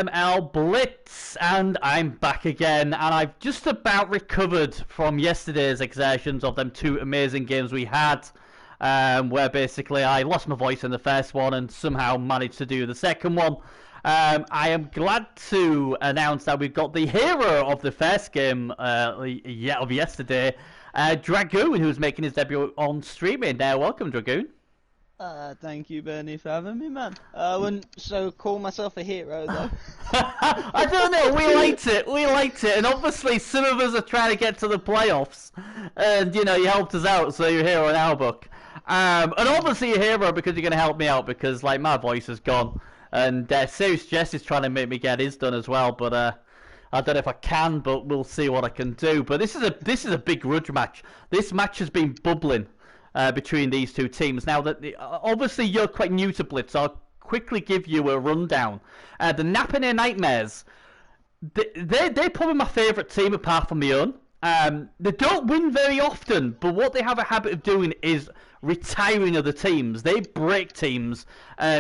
MML Blitz, and I'm back again, and I've just about recovered from yesterday's exertions of them two amazing games we had, where basically I lost my voice in the first one and somehow managed to do the second one. I am glad to announce that we've got the hero of the first game of yesterday, Dragoon, who's making his debut on streaming. Welcome, Dragoon. Thank you, Bernie, for having me, man. I wouldn't call myself a hero, though. I don't know, we liked it, and obviously some of us are trying to get to the playoffs, and, you know, you helped us out, so you're a hero in our book. And obviously you're a hero because you're going to help me out, because, like, my voice is gone, and Serious Jess is trying to make me get his done as well, but, I don't know if I can, but we'll see what I can do. But this is a big grudge match. This match has been bubbling between these two teams. Now, obviously you're quite new to Blitz, so I'll quickly give you a rundown. The Nappanee Nightmares, they're probably my favourite team apart from my own. They don't win very often, but what they have a habit of doing is retiring other teams. They break teams.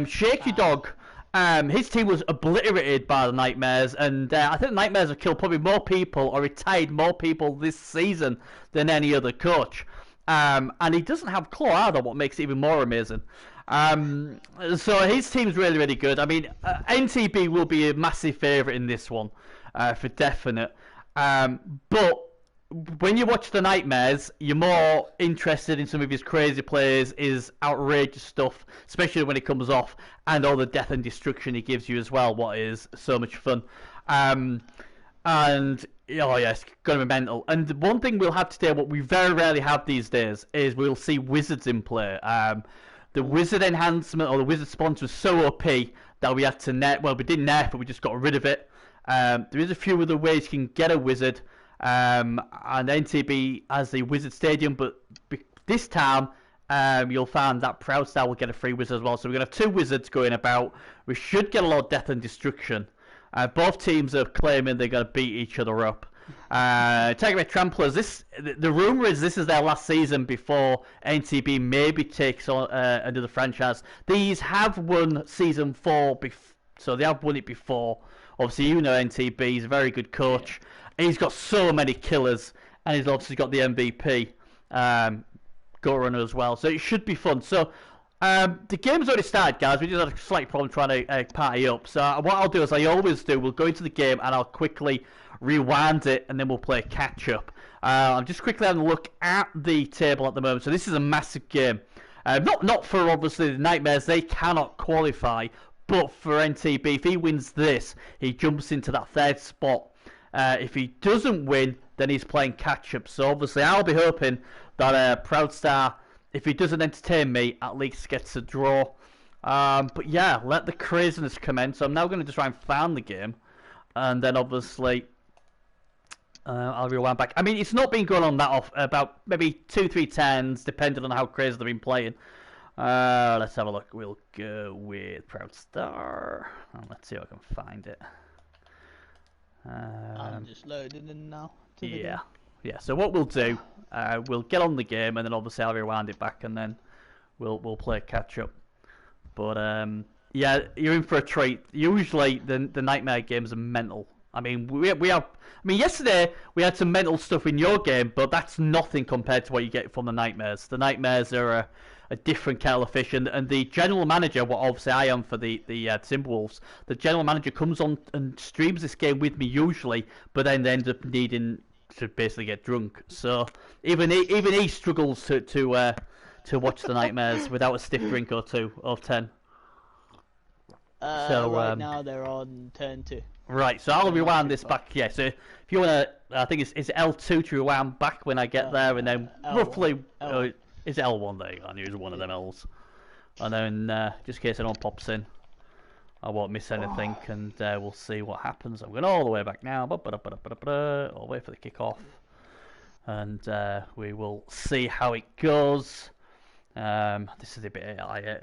Shaky Dog, his team was obliterated by the Nightmares, and I think the Nightmares have killed probably more people or retired more people this season than any other coach. And he doesn't have Claw either, what makes it even more amazing. So his team's really, really good. I mean, NTB will be a massive favourite in this one, for definite. But when you watch the Nightmares, you're more interested in some of his crazy plays, his outrageous stuff, especially when it comes off, and all the death and destruction he gives you as well, what is so much fun. And oh yeah, it's going to be mental. And one thing we'll have today, what we very rarely have these days, is we'll see wizards in play. The wizard enhancement or the wizard sponsor was so OP that we had to nerf. Well, we didn't nerf, but we just got rid of it. There is a few other ways you can get a wizard, and NTB has the wizard stadium, but this time you'll find that Proud Star will get a free wizard as well. So we're going to have two wizards going about. We should get a lot of death and destruction. Both teams are claiming they're going to beat each other up. Talking about Tramplers, the rumour is this is their last season before NTB maybe takes on another franchise. These have won Season 4, so they have won it before. Obviously, you know NTB, he's a very good coach. He's got so many killers, and he's obviously got the MVP go runner as well. So it should be fun. So the game's already started, guys. We just had a slight problem trying to party up. So what I'll do is I always do, we'll go into the game and I'll quickly rewind it and then we'll play catch up. I'm just quickly having a look at the table at the moment. So this is a massive game. Not for obviously the Nightmares, they cannot qualify, but for NTB, if he wins this, he jumps into that third spot. If he doesn't win, then he's playing catch up. So obviously I'll be hoping that Proud Star, if he doesn't entertain me, at least gets a draw. But yeah, let the craziness commence. So I'm now going to just try and find the game. And then obviously, I'll rewind back. I mean, it's not been going on that off, about maybe 2-3 turns, depending on how crazy they've been playing. Let's have a look. We'll go with Proud Star. And let's see if I can find it. I'm just loading in now. Yeah. So what we'll do, we'll get on the game, and then obviously I'll rewind it back, and then we'll play catch up. But yeah, you're in for a treat. Usually the Nightmare games are mental. I mean, we have. I mean, yesterday we had some mental stuff in your game, but that's nothing compared to what you get from the Nightmares. The Nightmares are a different kettle of fish, and the general manager, what obviously I am for the Timberwolves, the general manager comes on and streams this game with me usually, but then they end up needing to basically get drunk. So even he struggles to watch the Nightmares without a stiff drink or 2 or 10. So right now they're on turn 2. Right, so I'll rewind this back. Yeah, so if you want to, I think it's L2 to rewind back when I get there, and then L1. Roughly, is it L1 there? I knew it was one of them L's. And then, just in case anyone pops in, I won't miss anything, and we'll see what happens. I'm going all the way back now, all the way for the kickoff, and we will see how it goes. This is a bit AI.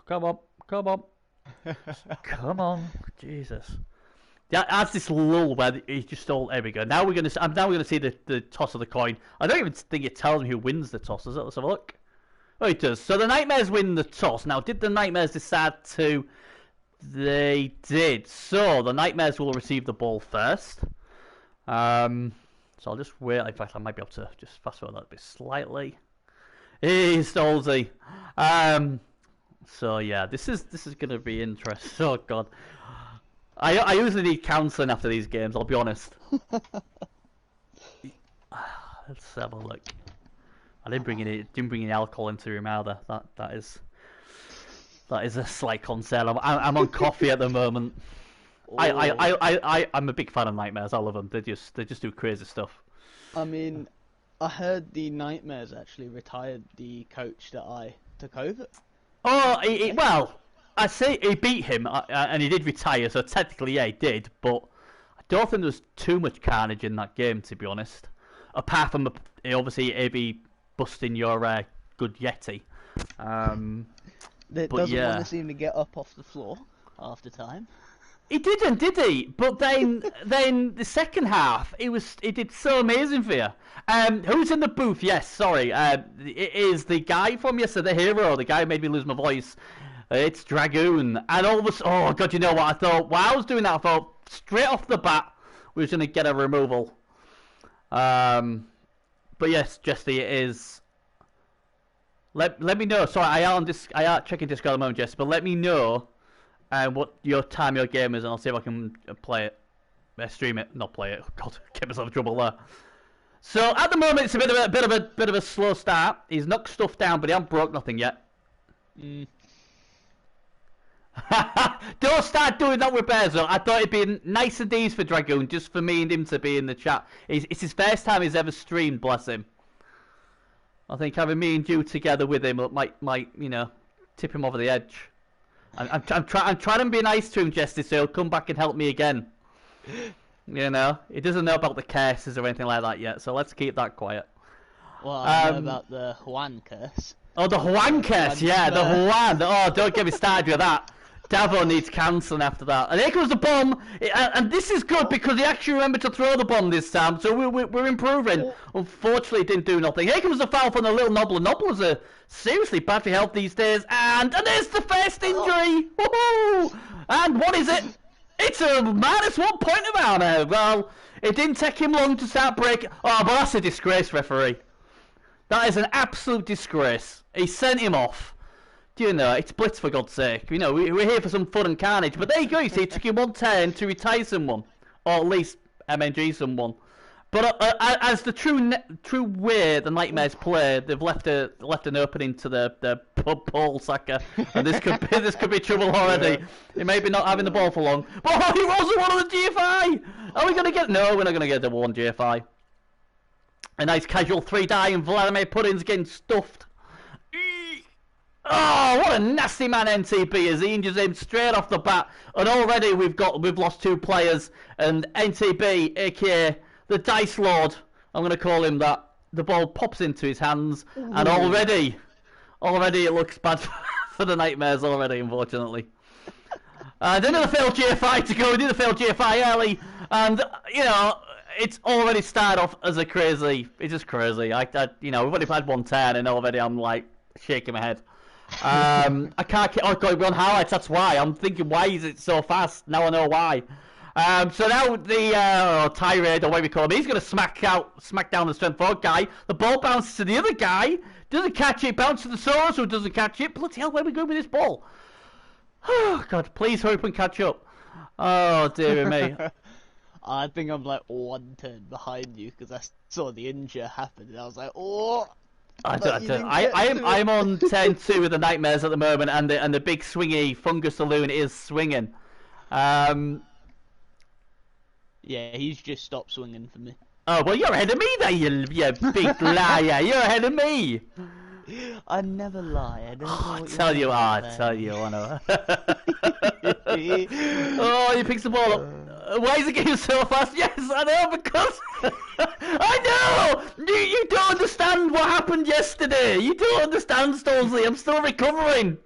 Come on. Come on, Jesus. Yeah, adds this lull where he's just all. There we go. Now we're gonna see the toss of the coin. I don't even think it tells me who wins the toss. Does it? Let's have a look. Oh, it does. So the Nightmares win the toss. Now, did the Nightmares decide to They did. So the Nightmares will receive the ball first. So I'll just wait. In fact, I might be able to just fast forward that bit slightly. Hey, Stolzy. So yeah, this is gonna be interesting. Oh god, I usually need counselling after these games. I'll be honest. Let's have a look. I didn't bring any alcohol into the room either. That is a slight concern. I'm on coffee at the moment. I'm a big fan of Nightmares. I love them. They just do crazy stuff. I mean, I heard the Nightmares actually retired the coach that I took over. Oh, well, I say he beat him, and he did retire. So technically, yeah, he did. But I don't think there was too much carnage in that game, to be honest. Apart from obviously AB busting your good Yeti. That doesn't want to seem to get up off the floor after time. He didn't, did he? But then the second half, he did so amazing for you. Who's in the booth? Yes, sorry. It is the guy from yesterday, the hero, the guy who made me lose my voice. It's Dragoon. And all of a sudden, oh god, you know what? I thought, while I was doing that, I thought straight off the bat, we was going to get a removal. But yes, Jesse, it is. Let me know. Sorry, I are checking Discord at the moment, Jesse, but let me know what your game is, and I'll see if I can play it. Stream it, not play it. Oh, god, get myself in trouble there. So at the moment, it's a bit of a slow start. He's knocked stuff down, but he hasn't broke nothing yet. Don't start doing that with Bears, though. I thought it'd be nice and easy for Dragoon, just for me and him to be in the chat. It's his first time he's ever streamed, bless him. I think having me and you together with him might tip him over the edge. I'm trying to be nice to him, Jesse, so he'll come back and help me again. You know, he doesn't know about the curses or anything like that yet, so let's keep that quiet. Well, I know about the Juan curse. Oh, the Juan curse, yeah, the Juan. Oh, don't get me started with that. Davo needs cancelling after that. And here comes the bomb. And this is good because he actually remembered to throw the bomb this time. So we're improving. Unfortunately, it didn't do nothing. Here comes the foul from the little Nobbler. Nobbler's a seriously bad for health these days. And there's the first injury. Woohoo! And what is it? It's a -1 point amount. Well, it didn't take him long to start breaking. Oh, but that's a disgrace, referee. That is an absolute disgrace. He sent him off. You know, it's Blitz for God's sake. You know, we're here for some fun and carnage. But there you go. You see, it took him 1 turn to retire someone, or at least MNG someone. But as the true way the Nightmares play, they've left an opening to the pole sacker, and this could be trouble already. He may be not having the ball for long. But he wasn't one of the GFI. Are we gonna get? No, we're not gonna get the one GFI. A nice casual 3-die, and Vladimir Pudding's getting stuffed. Oh, what a nasty man NTB is. He injures him straight off the bat. And already we've lost 2 players. And NTB, aka the Dice Lord, I'm going to call him that. The ball pops into his hands. Ooh. And already it looks bad for the Nightmares already, unfortunately. Another failed GFI to go. Another failed GFI early. And, you know, it's already started off as it's just crazy. We've only had 1 turn and already I'm like shaking my head. I can't keep we're on highlights, that's why. I'm thinking, why is it so fast? Now I know why. So now the tirade, or whatever we call him, he's going to smack down the strength 4 guy. The ball bounces to the other guy, doesn't catch it, bounces to the Soros who doesn't catch it. Bloody hell, where are we going with this ball? Oh, God, please hurry up and catch up. Oh, dear me. I think I'm like 1 turn behind you because I saw the injure happen and I was like, oh. I'm on 10-2 with the Nightmares at the moment, and the big swingy fungus saloon is swinging. Yeah, he's just stopped swinging for me. Oh well, you're ahead of me there, you big liar. You're ahead of me. I never lie. I don't know what tell you, I know. Oh, he picks the ball up. Why is it getting so fast? Yes, I know, because I know you don't understand what happened yesterday. You don't understand, Stolzy. I'm still recovering.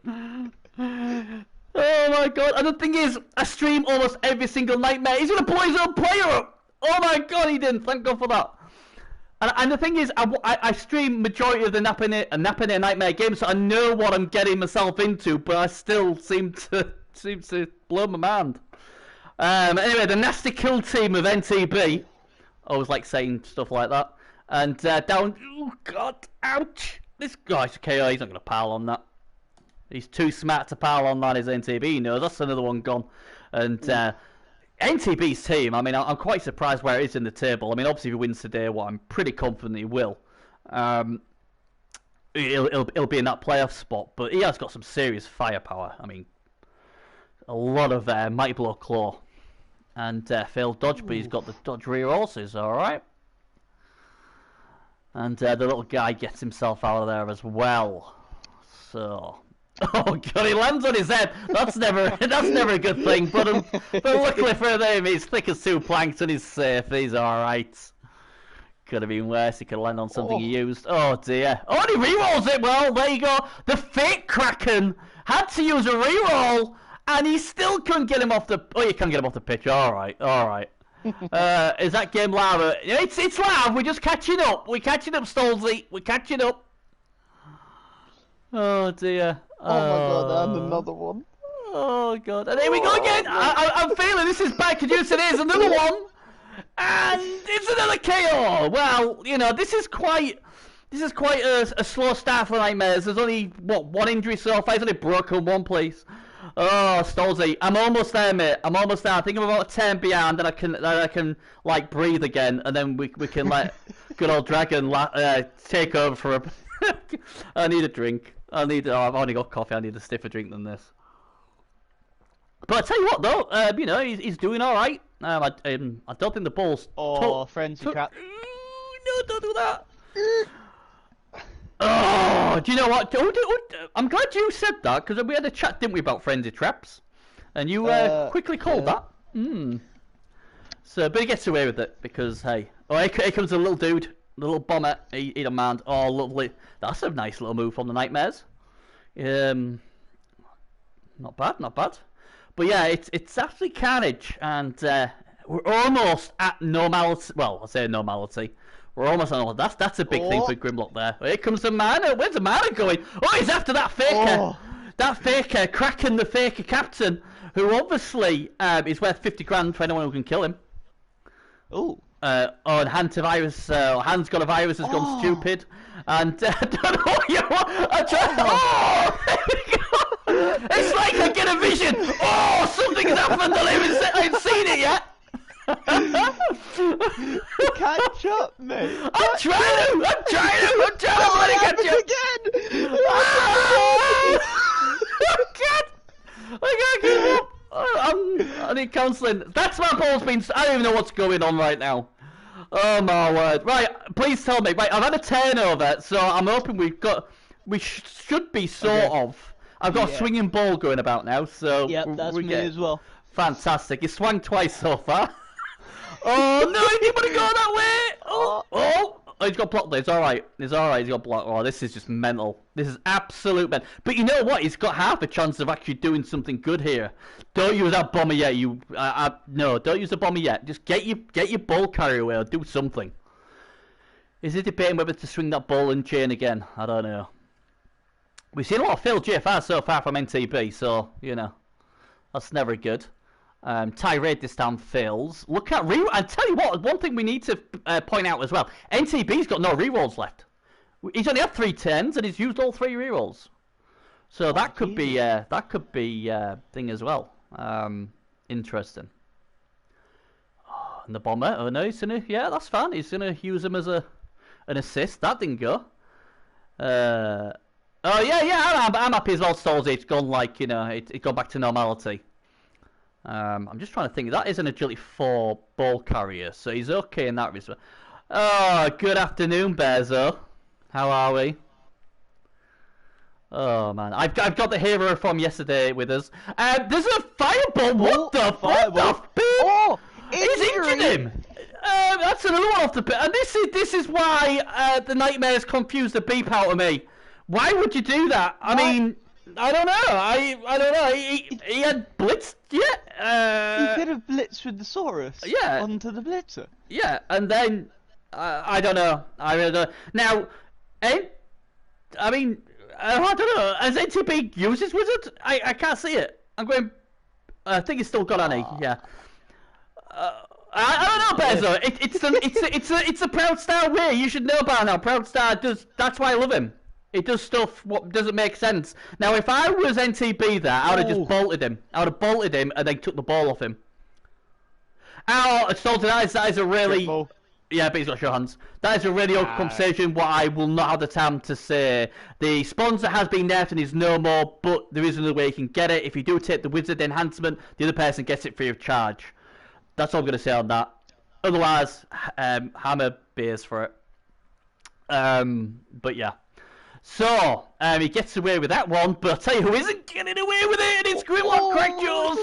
Oh my god! And the thing is, I stream almost every single Nightmare. He's gonna pull his own player up. Oh my god, he didn't. Thank God for that. And the thing is, I stream majority of the Nappanee Nightmare games, so I know what I'm getting myself into, but I still seem to seems to blow my mind. Anyway, the nasty kill team of NTB. Always like saying stuff like that. And down. Oh God! Ouch! This guy's KO. He's not going to pile on that. He's too smart to pile on that. His NTB. He knows that's another one gone. And NTB's team. I mean, I'm quite surprised where it is in the table. I mean, obviously, if he wins today, I'm pretty confident he will. He'll be in that playoff spot, but he has got some serious firepower. I mean, a lot of Mighty Blow Claw and failed dodge, but he's got the dodge rear horses, alright. And the little guy gets himself out of there as well. So, oh God, he lands on his head. That's never a good thing. But luckily for him, he's thick as two planks and he's safe. He's alright. Could have been worse. He could land on something he used. Oh dear. Oh, and he rerolls it. Well, there you go. The fake Kraken had to use a reroll, and he still couldn't get him off the. Oh, you can get him off the pitch. All right. Is that game live? It's live. We're just catching up. We're catching up, Stolzy. We're catching up. Oh dear. Oh my God, and another one. Oh God. And here we go again. I'm feeling this is bad. Producer, there's another one. And it's another KO. Well, you know, this is quite a slow start for Nightmares. There's only one injury so far. He's only broken one place. Oh, Stolzy, I'm almost there, mate. I'm almost there. I think I'm about 10 behind, and I can like breathe again, and then we can let good old Dragon take over for a. I need a drink. I've only got coffee. I need a stiffer drink than this. But I tell you what, though, you know, he's doing all right. I don't think the ball's. Frenzy trap. No, don't do that. Oh, do you know what? I'm glad you said that because we had a chat, didn't we, about frenzy traps, and you quickly called that. So, but he gets away with it because hey, here comes a little dude, the little bomber. He don't mind. Oh, lovely. That's a nice little move from the Nightmares. Not bad. But yeah, it's actually carnage, and we're almost at normality. Well, I say normality. We're almost at normality. That's a big thing for Grimlock there. Here comes the mana. Where's the mana going? Oh, he's after that faker. That faker, Kraken, the faker captain, who obviously is worth 50 grand for anyone who can kill him. And Hans got a virus, has gone stupid, and I don't know what you want. It's like I get a vision. Oh, something's happened. I haven't seen it yet. Catch up, mate. I'm trying to catch up. Again. I can't give up. I need counselling. That's my ball's been. I don't even know what's going on right now. Oh my word! Right, please tell me. Right, I've had a turnover, so I'm hoping we should be sort of. I've got a swinging ball going about now, so yep, that's me as well. Fantastic! You swung twice so far. Oh no! He didn't want to go that way. Oh, he's got blocked. It's all right. He's got blocked. Oh, this is just mental. This is absolute mental. But you know what? He's got half a chance of actually doing something good here. Don't use that bomber yet. No, don't use the bomber yet. Just get your ball carrier away or do something. Is he debating whether to swing that ball and chain again? I don't know. We've seen a lot of failed GFR so far from NTB, so you know that's never good. Tirade this time fails. Look at I tell you what, one thing we need to point out as well. NTB's got no rerolls left. He's only had 3 turns and he's used all 3 rerolls. So that could be thing as well. Interesting. Oh, and the bomber. Oh no, that's fine. He's gonna use him as an assist. That didn't go. I'm happy as well. Stolzy, it's gone like it's gone back to normality. I'm just trying to think. That is an agility 4 ball carrier, so he's okay in that respect. Oh, good afternoon, Bearzo. How are we? Oh man, I've got the hero from yesterday with us. There's a fireball. What the fireball? Oh, he's injured him. That's another one off the pit. And this is why the Nightmares confused the beep out of me. Why would you do that? I mean, I don't know. I don't know. He had Blitz. Yeah. He could have blitzed with the Saurus. Yeah. Onto the Blitzer. Yeah, and then I don't know. I really don't. Now, I mean, I don't know. Has NTB used his wizard? I can't see it. I'm going I think he's still got Annie. Yeah. I don't know, Bezo. It's a Proud Star way. You should know about now. Proud Star does. That's why I love him. It does stuff what doesn't make sense. Now, if I was NTB there, I would have just bolted him. I would have bolted him and then took the ball off him. Oh, Salted Eyes, that is a really... Yeah, but he's got short hands. That is a really awkward conversation, what I will not have the time to say. The sponsor has been nerfed and is no more, but there is another way you can get it. If you do take the Wizard enhancement, the other person gets it free of charge. That's all I'm going to say on that. Otherwise, hammer beers for it. But yeah. So, he gets away with that one, but I'll tell you who isn't getting away with it, and it's Grimlock Crackjaws!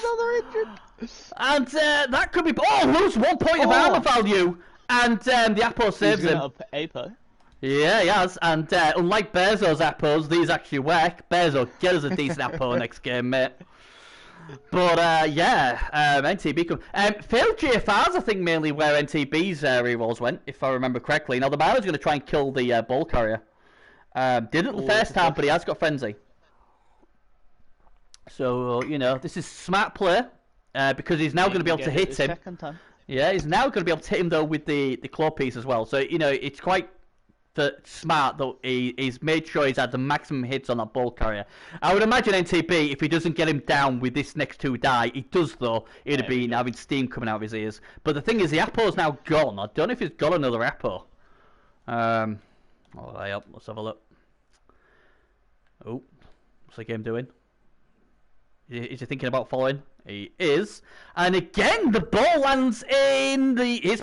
And that could be... Oh, lose 1 point of armor value! And the Apo saves him. Up Apo. Yeah, he has. And unlike Bezo's Apos, these actually work. Bezo, get us a decent Apo next game, mate. But, yeah, NTB... failed GFRs, I think, mainly where NTB's rerolls went, if I remember correctly. Now, the Milo's going to try and kill the ball carrier. Didn't the first time, but he has got Frenzy. So, you know, this is smart play, because he's now going to be able to hit him. Yeah, he's now going to be able to hit him, though, with the claw piece as well. So, you know, it's quite smart that he's made sure he's had the maximum hits on that ball carrier. I would imagine NTB, if he doesn't get him down with this next 2 die, he does, though, it'd be having steam coming out of his ears. But the thing is, the Apo's now gone. I don't know if he's got another Apo. Oh, let's have a look. Oh, what's the game doing? Is he thinking about following? He is. And again, the ball lands in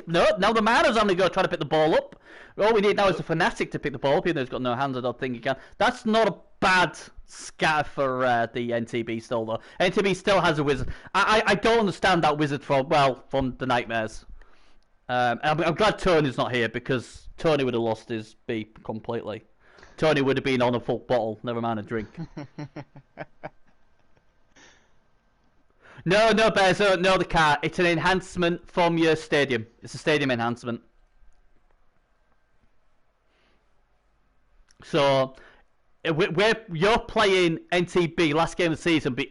now the man is on the go trying to pick the ball up. All we need now is a Fanatic to pick the ball up, even though he's got no hands. I don't think he can. That's not a bad scatter for the NTB still, though. NTB still has a Wizard. I don't understand that Wizard from the Nightmares. I'm glad Tony's not here, because Tony would have lost his beep completely. Tony would have been on a full bottle, never mind a drink. No, Bezo, no, the car. It's an enhancement from your stadium. It's a stadium enhancement. So, where you're playing NTB last game of the season, but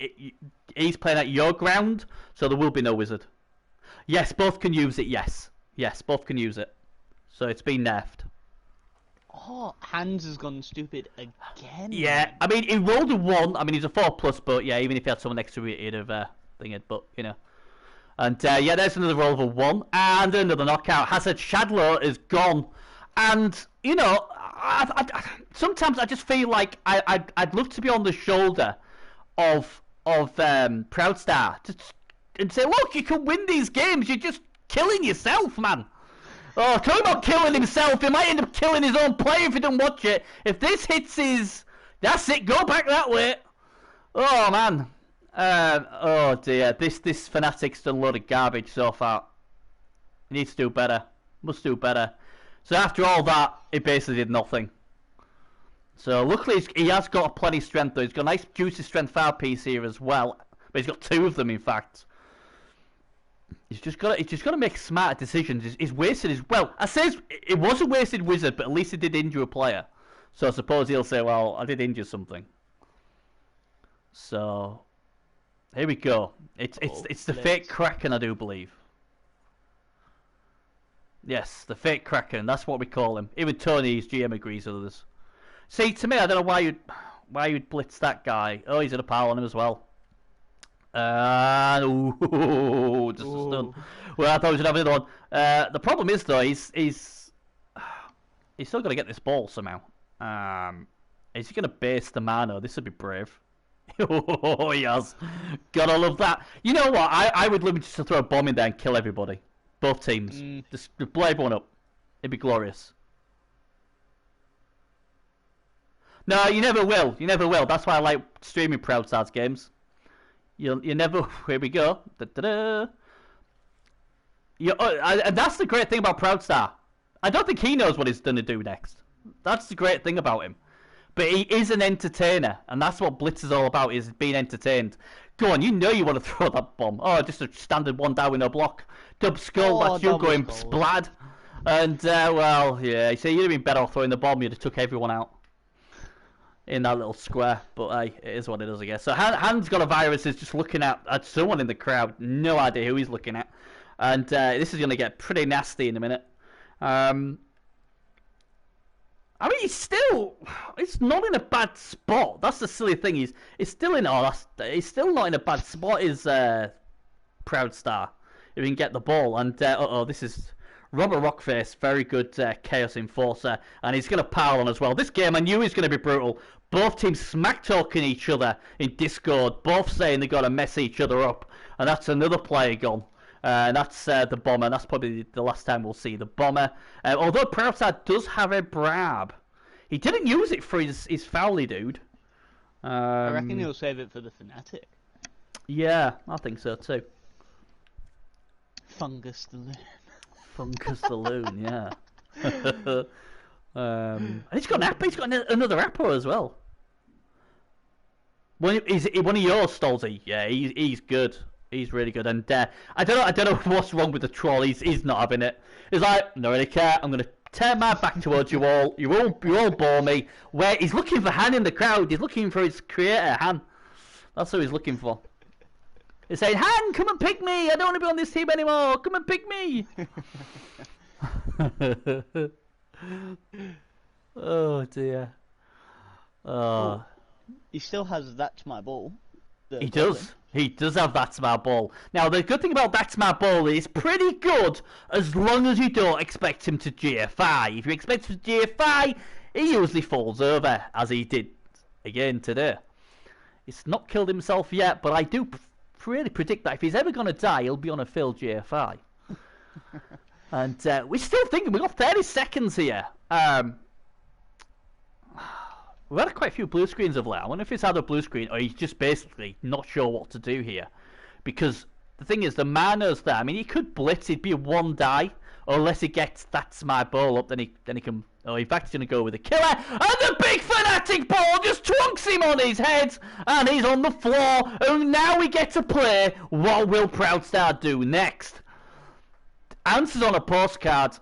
he's playing at your ground, so there will be no Wizard. Yes, both can use it, yes. Yes, both can use it. So it's been nerfed. Oh, Hands has gone stupid again. Yeah, I mean, he rolled a 1. I mean, he's a 4+, but yeah, even if he had someone next to it, he'd have thinged, but, you know. And, yeah, there's another roll of a 1. And another knockout. Hasad Shadlow is gone. And, you know, sometimes I just feel like I'd love to be on the shoulder of Proud Star and say, look, you can win these games. You're just killing yourself, man. Oh, talk about killing himself. He might end up killing his own player if he doesn't watch it. If this hits his... That's it, go back that way. Oh, man. Oh, dear. This Fanatic's done a load of garbage so far. He needs to do better. Must do better. So after all that, he basically did nothing. So luckily he has got plenty of strength, though. He's got a nice juicy strength 5 piece here as well. But he's got 2 of them, in fact. He's just got to make smarter decisions. He's wasted his... Well, I say it was a wasted Wizard, but at least he did injure a player. So I suppose he'll say, well, I did injure something. So... Here we go. It's the fake Kraken, I do believe. Yes, the fake Kraken. That's what we call him. Even Tony's GM agrees with us. See, to me, I don't know why you'd blitz that guy. Oh, he's got a power on him as well. Ooh, just a stun. Well, I thought he was gonna have another one. The problem is, though, he's still got to get this ball somehow. Is he gonna base the mana? This would be brave. Oh, he has. Gotta love that. You know what? I would love just to throw a bomb in there and kill everybody. Both teams. Just blow everyone up. It'd be glorious. No, you never will. You never will. That's why I like streaming Proud Stars games. You never... Here we go. Da-da-da. And that's the great thing about Proud Star. I don't think he knows what he's going to do next. That's the great thing about him. But he is an entertainer, and that's what Blitz is all about, is being entertained. Go on, you know you want to throw that bomb. Oh, just a standard 1 down with no block. Dub skull, that's you going splad. And, well, yeah, you see, you'd have been better off throwing the bomb, you'd have took everyone out. in that little square. But hey, it is what it is, I guess. So Han's got a virus. Is just looking at someone in the crowd. No idea who he's looking at. And this is going to get pretty nasty in a minute. I mean, he's not in a bad spot. That's the silly thing. He's still in. He's still not in a bad spot. Is Proud Star if he can get the ball. And this is Robert Rockface, very good Chaos Enforcer, and he's going to pile on as well. This game, I knew he was going to be brutal. Both teams smack-talking each other in Discord, both saying they've got to mess each other up, and that's another player gone. That's the Bomber. That's probably the last time we'll see the Bomber. Although Proudstar does have a Brab. He didn't use it for his Fowly dude. I reckon he'll save it for the Fnatic. Yeah, I think so too. Fungus the Loon. Fungus the Loon, yeah. And he's got another Apple as well. One of yours, Stolzy. Yeah, he's good. He's really good. And I don't know what's wrong with the troll. He's not having it. He's like, don't really care. I'm gonna turn my back towards you all. You all bore me. Where he's looking for Han in the crowd. He's looking for his creator, Han. That's who he's looking for. He's saying, Han, come and pick me. I don't want to be on this team anymore. Come and pick me. Oh dear. Oh. He still has That's My Ball. He does. He does have That's My Ball. Now, the good thing about That's My Ball is pretty good as long as you don't expect him to GFI. If you expect him to GFI, he usually falls over, as he did again today. He's not killed himself yet, but I do really predict that if he's ever going to die, he'll be on a failed GFI. And we're still thinking, we've got 30 seconds here. We've had quite a few blue screens of late. I wonder if it's had a blue screen or he's just basically not sure what to do here. Because the thing is, the mana's there. I mean, he could blitz, he'd be a one die. Or unless he gets That's My Ball up, then he can... Oh, in fact, he's going to go with a killer. And the big Fnatic ball just twonks him on his head. And he's on the floor. And now we get to play. What will Proudstar do next? Answers on a postcard.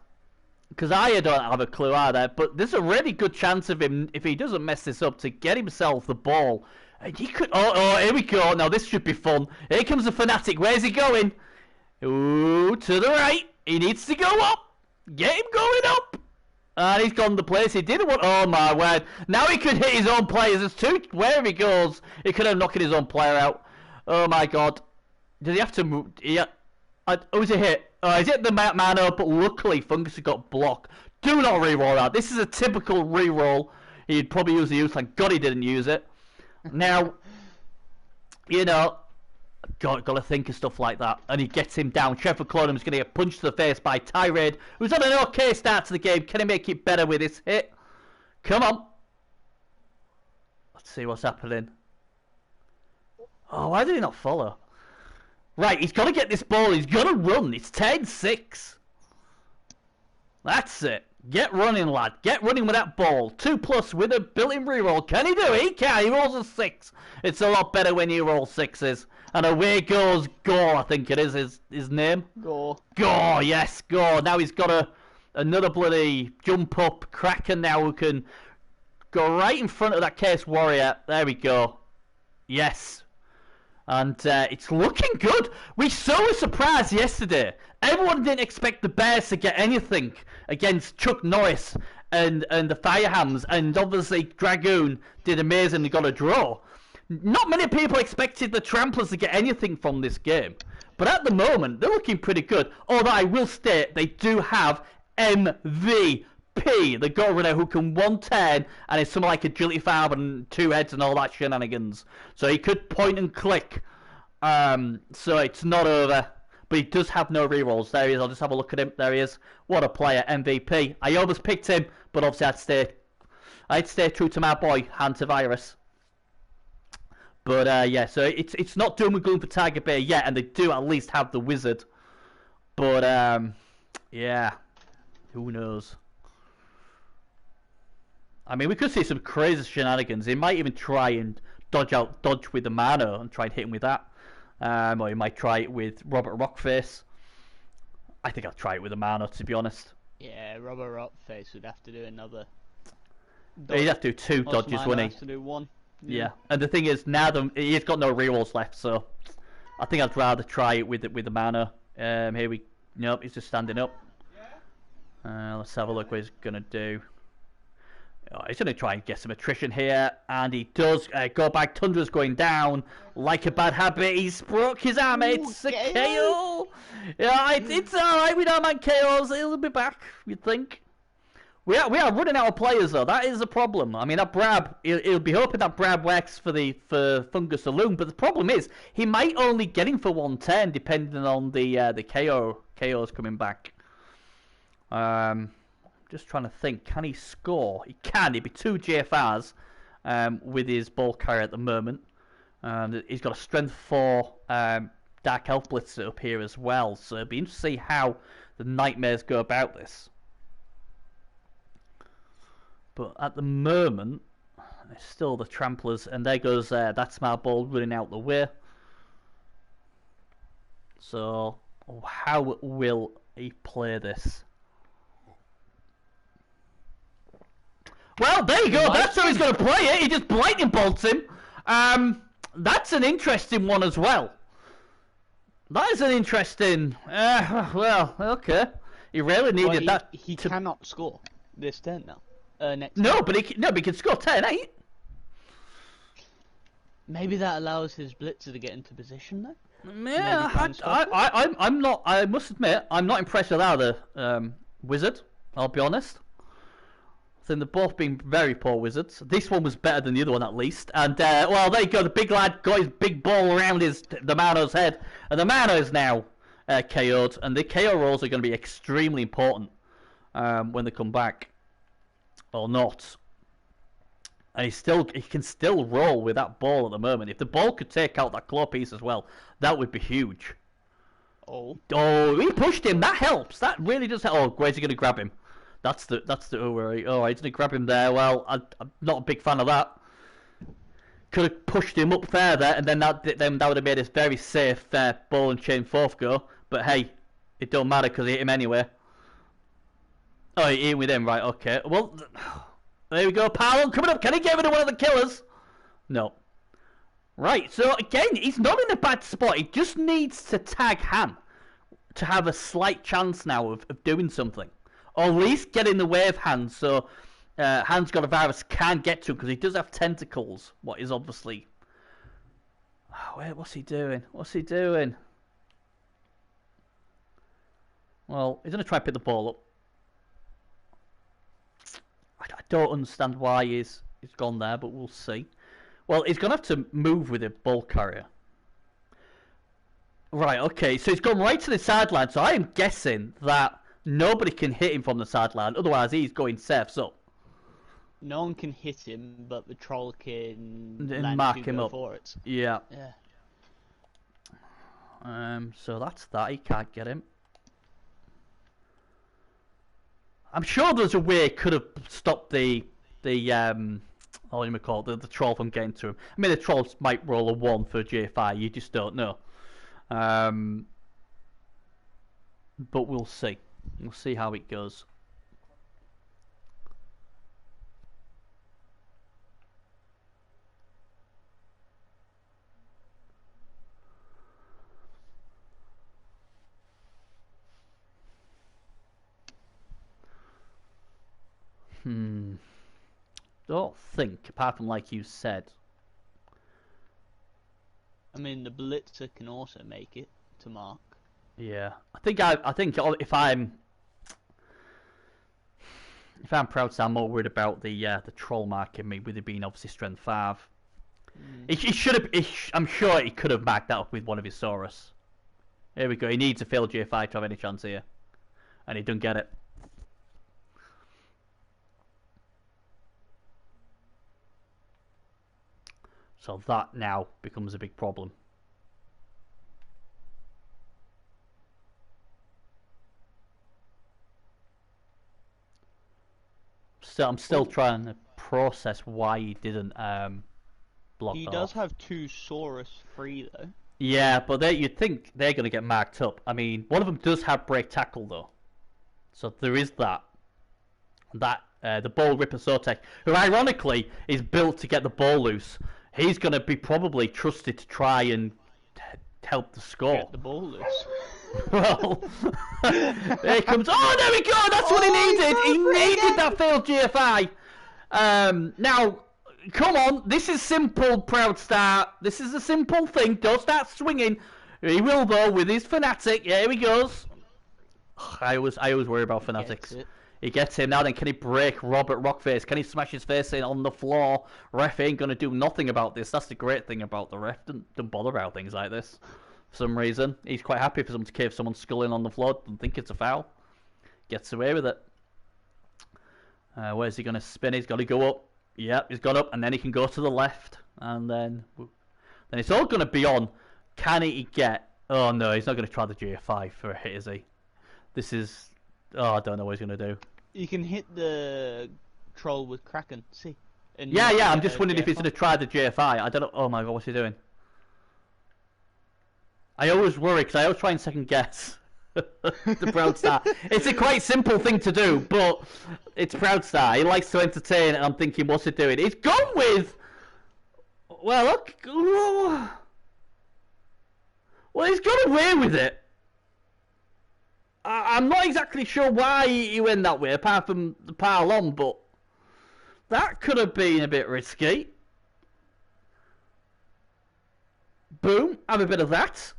Because I don't have a clue either. But there's a really good chance of him, if he doesn't mess this up, to get himself the ball. And he could... Oh, here we go. Now, this should be fun. Here comes the Fnatic. Where's he going? Ooh, to the right. He needs to go up. Get him going up. And he's gone the place he didn't want. Oh my word. Now he could hit his own players. There's two. Wherever he goes, he could have knocked his own player out. Oh my god. Does he have to move? Yeah. Who's a hit? He's hit the mana, but luckily Fungus has got block. Do not reroll that. This is a typical reroll. He'd probably use the use. Thank god he didn't use it. Now, you know, got to think of stuff like that. And he gets him down. Trevor Clonum's going to get punched to the face by Tirade, who's had an okay start to the game. Can he make it better with this hit? Come on. Let's see what's happening. Oh, why did he not follow? Right, he's got to get this ball. He's got to run. It's 10-6. That's it. Get running, lad. Get running with that ball. 2+ with a built-in reroll. Can he do it? He can. He rolls a 6. It's a lot better when you roll 6s. And away goes Gore, I think it is his name. Gore. Gore, yes, Gore. Now he's got another bloody jump up Kraken now who can go right in front of that Chaos Warrior. There we go. Yes. And it's looking good. We saw a surprise yesterday. Everyone didn't expect the Bears to get anything against Chuck Norris and the Firehams. And obviously Dragoon did amazing and got a draw. Not many people expected the Tramplers to get anything from this game. But at the moment, they're looking pretty good. Although I will state, they do have MVP. The Go Runner who can 110 and is something like Agility 5 and 2 heads and all that shenanigans. So he could point and click. So it's not over. But he does have no rerolls. There he is. I'll just have a look at him. There he is. What a player. MVP. I almost picked him, but obviously I'd stay true to my boy, Hantavirus. But yeah, so it's not doom and gloom for Tiger Bay yet, and they do at least have the Wizard. But yeah, who knows? I mean, we could see some crazy shenanigans. He might even try and dodge with the mana and try and hit him with that. Or he might try it with Robert Rockface. I think I'll try it with the mana, to be honest. Yeah, Robert Rockface would have to do another He'd have to do 2 Most of dodges, mine wouldn't has he? to do 1. Yeah. And the thing is, now he's got no rerolls left, so I think I'd rather try it with the mana. Here we... Nope, he's just standing up. Let's have a look what he's going to do. Oh, he's going to try and get some attrition here, and he does. Go back. Tundra's going down like a bad habit. He's broke his arm. It's a KO. Yeah, it's alright. We don't mind KOs. He'll be back, you'd think. We are running out of players, though. That is a problem. I mean, that Brab, he'll be hoping that Brab works for Fungus Saloon, but the problem is, he might only get him for 110, depending on the KOs coming back. Just trying to think, can he score? He can. He'd be 2 GFRs with his ball carrier at the moment. He's got a strength 4 Dark Elf Blitzer up here as well, so it'd be interesting to see how the Nightmares go about this. But at the moment, it's still the Tramplers, and there goes that smart ball running out the way. So, how will he play this? Well, there you go. That's how he's going to play it. He just lightning bolts him. That's an interesting one as well. That is an interesting... well, okay. He really needed that. He cannot score this turn now. Next no, turn. but he can score 10-8. Maybe that allows his blitzer to get into position though. Yeah, I'm not. I must admit, I'm not impressed with either wizard. I'll be honest. I think they've both been very poor wizards. This one was better than the other one, at least. And well, there you go. The big lad got his big ball around the Mano's head, and the Mano is now KO'd. And the KO rolls are going to be extremely important when they come back, or not. And he can still roll with that ball at the moment. If the ball could take out that claw piece as well, that would be huge. Oh, he pushed him. That helps. That really does help. Oh, where's he going to grab him? That's the worry. Oh, he's going to grab him there. Well, I'm not a big fan of that. Could have pushed him up further, and then that would have made this very safe ball and chain 4th go. But hey, it don't matter because he hit him anyway. Oh, he hit him with him, right? Okay. Well. There we go, Powell coming up. Can he get rid of one of the killers? No. Right, so again, he's not in a bad spot. He just needs to tag Han to have a slight chance now of doing something. Or at least get in the way of Han, so Han's got a virus can't get to him because he does have tentacles. What is obviously... Oh, wait, what's he doing? What's he doing? Well, he's going to try and pick the ball up. I don't understand why he's gone there, but we'll see. Well, he's going to have to move with a ball carrier. Right, okay, so he's gone right to the sideline, so I am guessing that nobody can hit him from the sideline, otherwise he's going safe up. No one can hit him, but the troll can mark him up. For it. Yeah. Yeah. So that's that, he can't get him. I'm sure there's a way it could have stopped the what do you call it, the troll from getting to him. I mean, the trolls might roll a 1 for J5, you just don't know. But we'll see. We'll see how it goes. Don't think, apart from like you said. I mean, the blitzer can also make it to mark. Yeah, I think if I'm proud, I'm more worried about the troll marking me with it being obviously strength 5. He should have. I'm sure he could have marked that up with one of his Saurus. Here we go. He needs a failed J5 to have any chance here, and he doesn't get it. So that now becomes a big problem. I'm still trying to process why he didn't block. He does have 2 Saurus free though. Yeah, but you'd think they're going to get marked up. I mean, one of them does have break tackle though, so there is that. That the ball ripper Sotek, who ironically is built to get the ball loose. He's going to be probably trusted to try and help the score. Get the ball loose. Well, there comes. Oh, there we go. That's what he needed. He needed that failed GFI. Now, come on. This is simple, Proud Star. This is a simple thing. Don't start swinging. He will though with his Fnatic. Yeah, here he goes. I always worry about Fanatics. He gets him now. Then can he break Robert Rockface? Can he smash his face in on the floor? Ref ain't gonna do nothing about this. That's the great thing about the ref. Don't bother about things like this. For some reason, he's quite happy for someone to cave someone's skull in on the floor and think it's a foul. Gets away with it. Where's he gonna spin? He's got to go up. Yep, he's got up, and then he can go to the left, and then it's all gonna be on. Can he get? Oh no, he's not gonna try the GFI for a hit, is he? This is. Oh, I don't know what he's gonna do. You can hit the troll with Kraken. See? Yeah. I'm just wondering if he's gonna try the GFI. I don't know. Oh my god, what's he doing? I always worry because I always try and second guess the Proud Star. It's a quite simple thing to do, but it's Proud Star. He likes to entertain, and I'm thinking, what's he doing? He's gone with. Well, look. Well, he's got away with it. I'm not exactly sure why he went that way, apart from the pile on, but that could have been a bit risky. Boom, have a bit of that.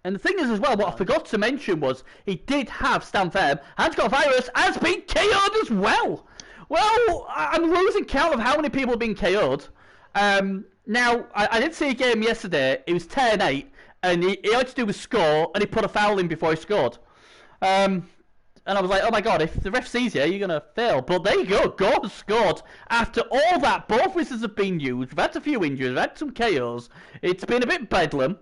And the thing is as well, what I forgot to mention was, he did have Stan Firm, and Scott Virus has been KO'd as well. Well, I'm losing count of how many people have been KO'd. Now, I did see a game yesterday, it was 10-8, and he had to do with score, and he put a foul in before he scored. And I was like, oh my god, if the ref sees you, you're going to fail. But there you go, Gore scored. After all that, both wizards have been used. We've had a few injuries, we've had some KOs. It's been a bit bedlam.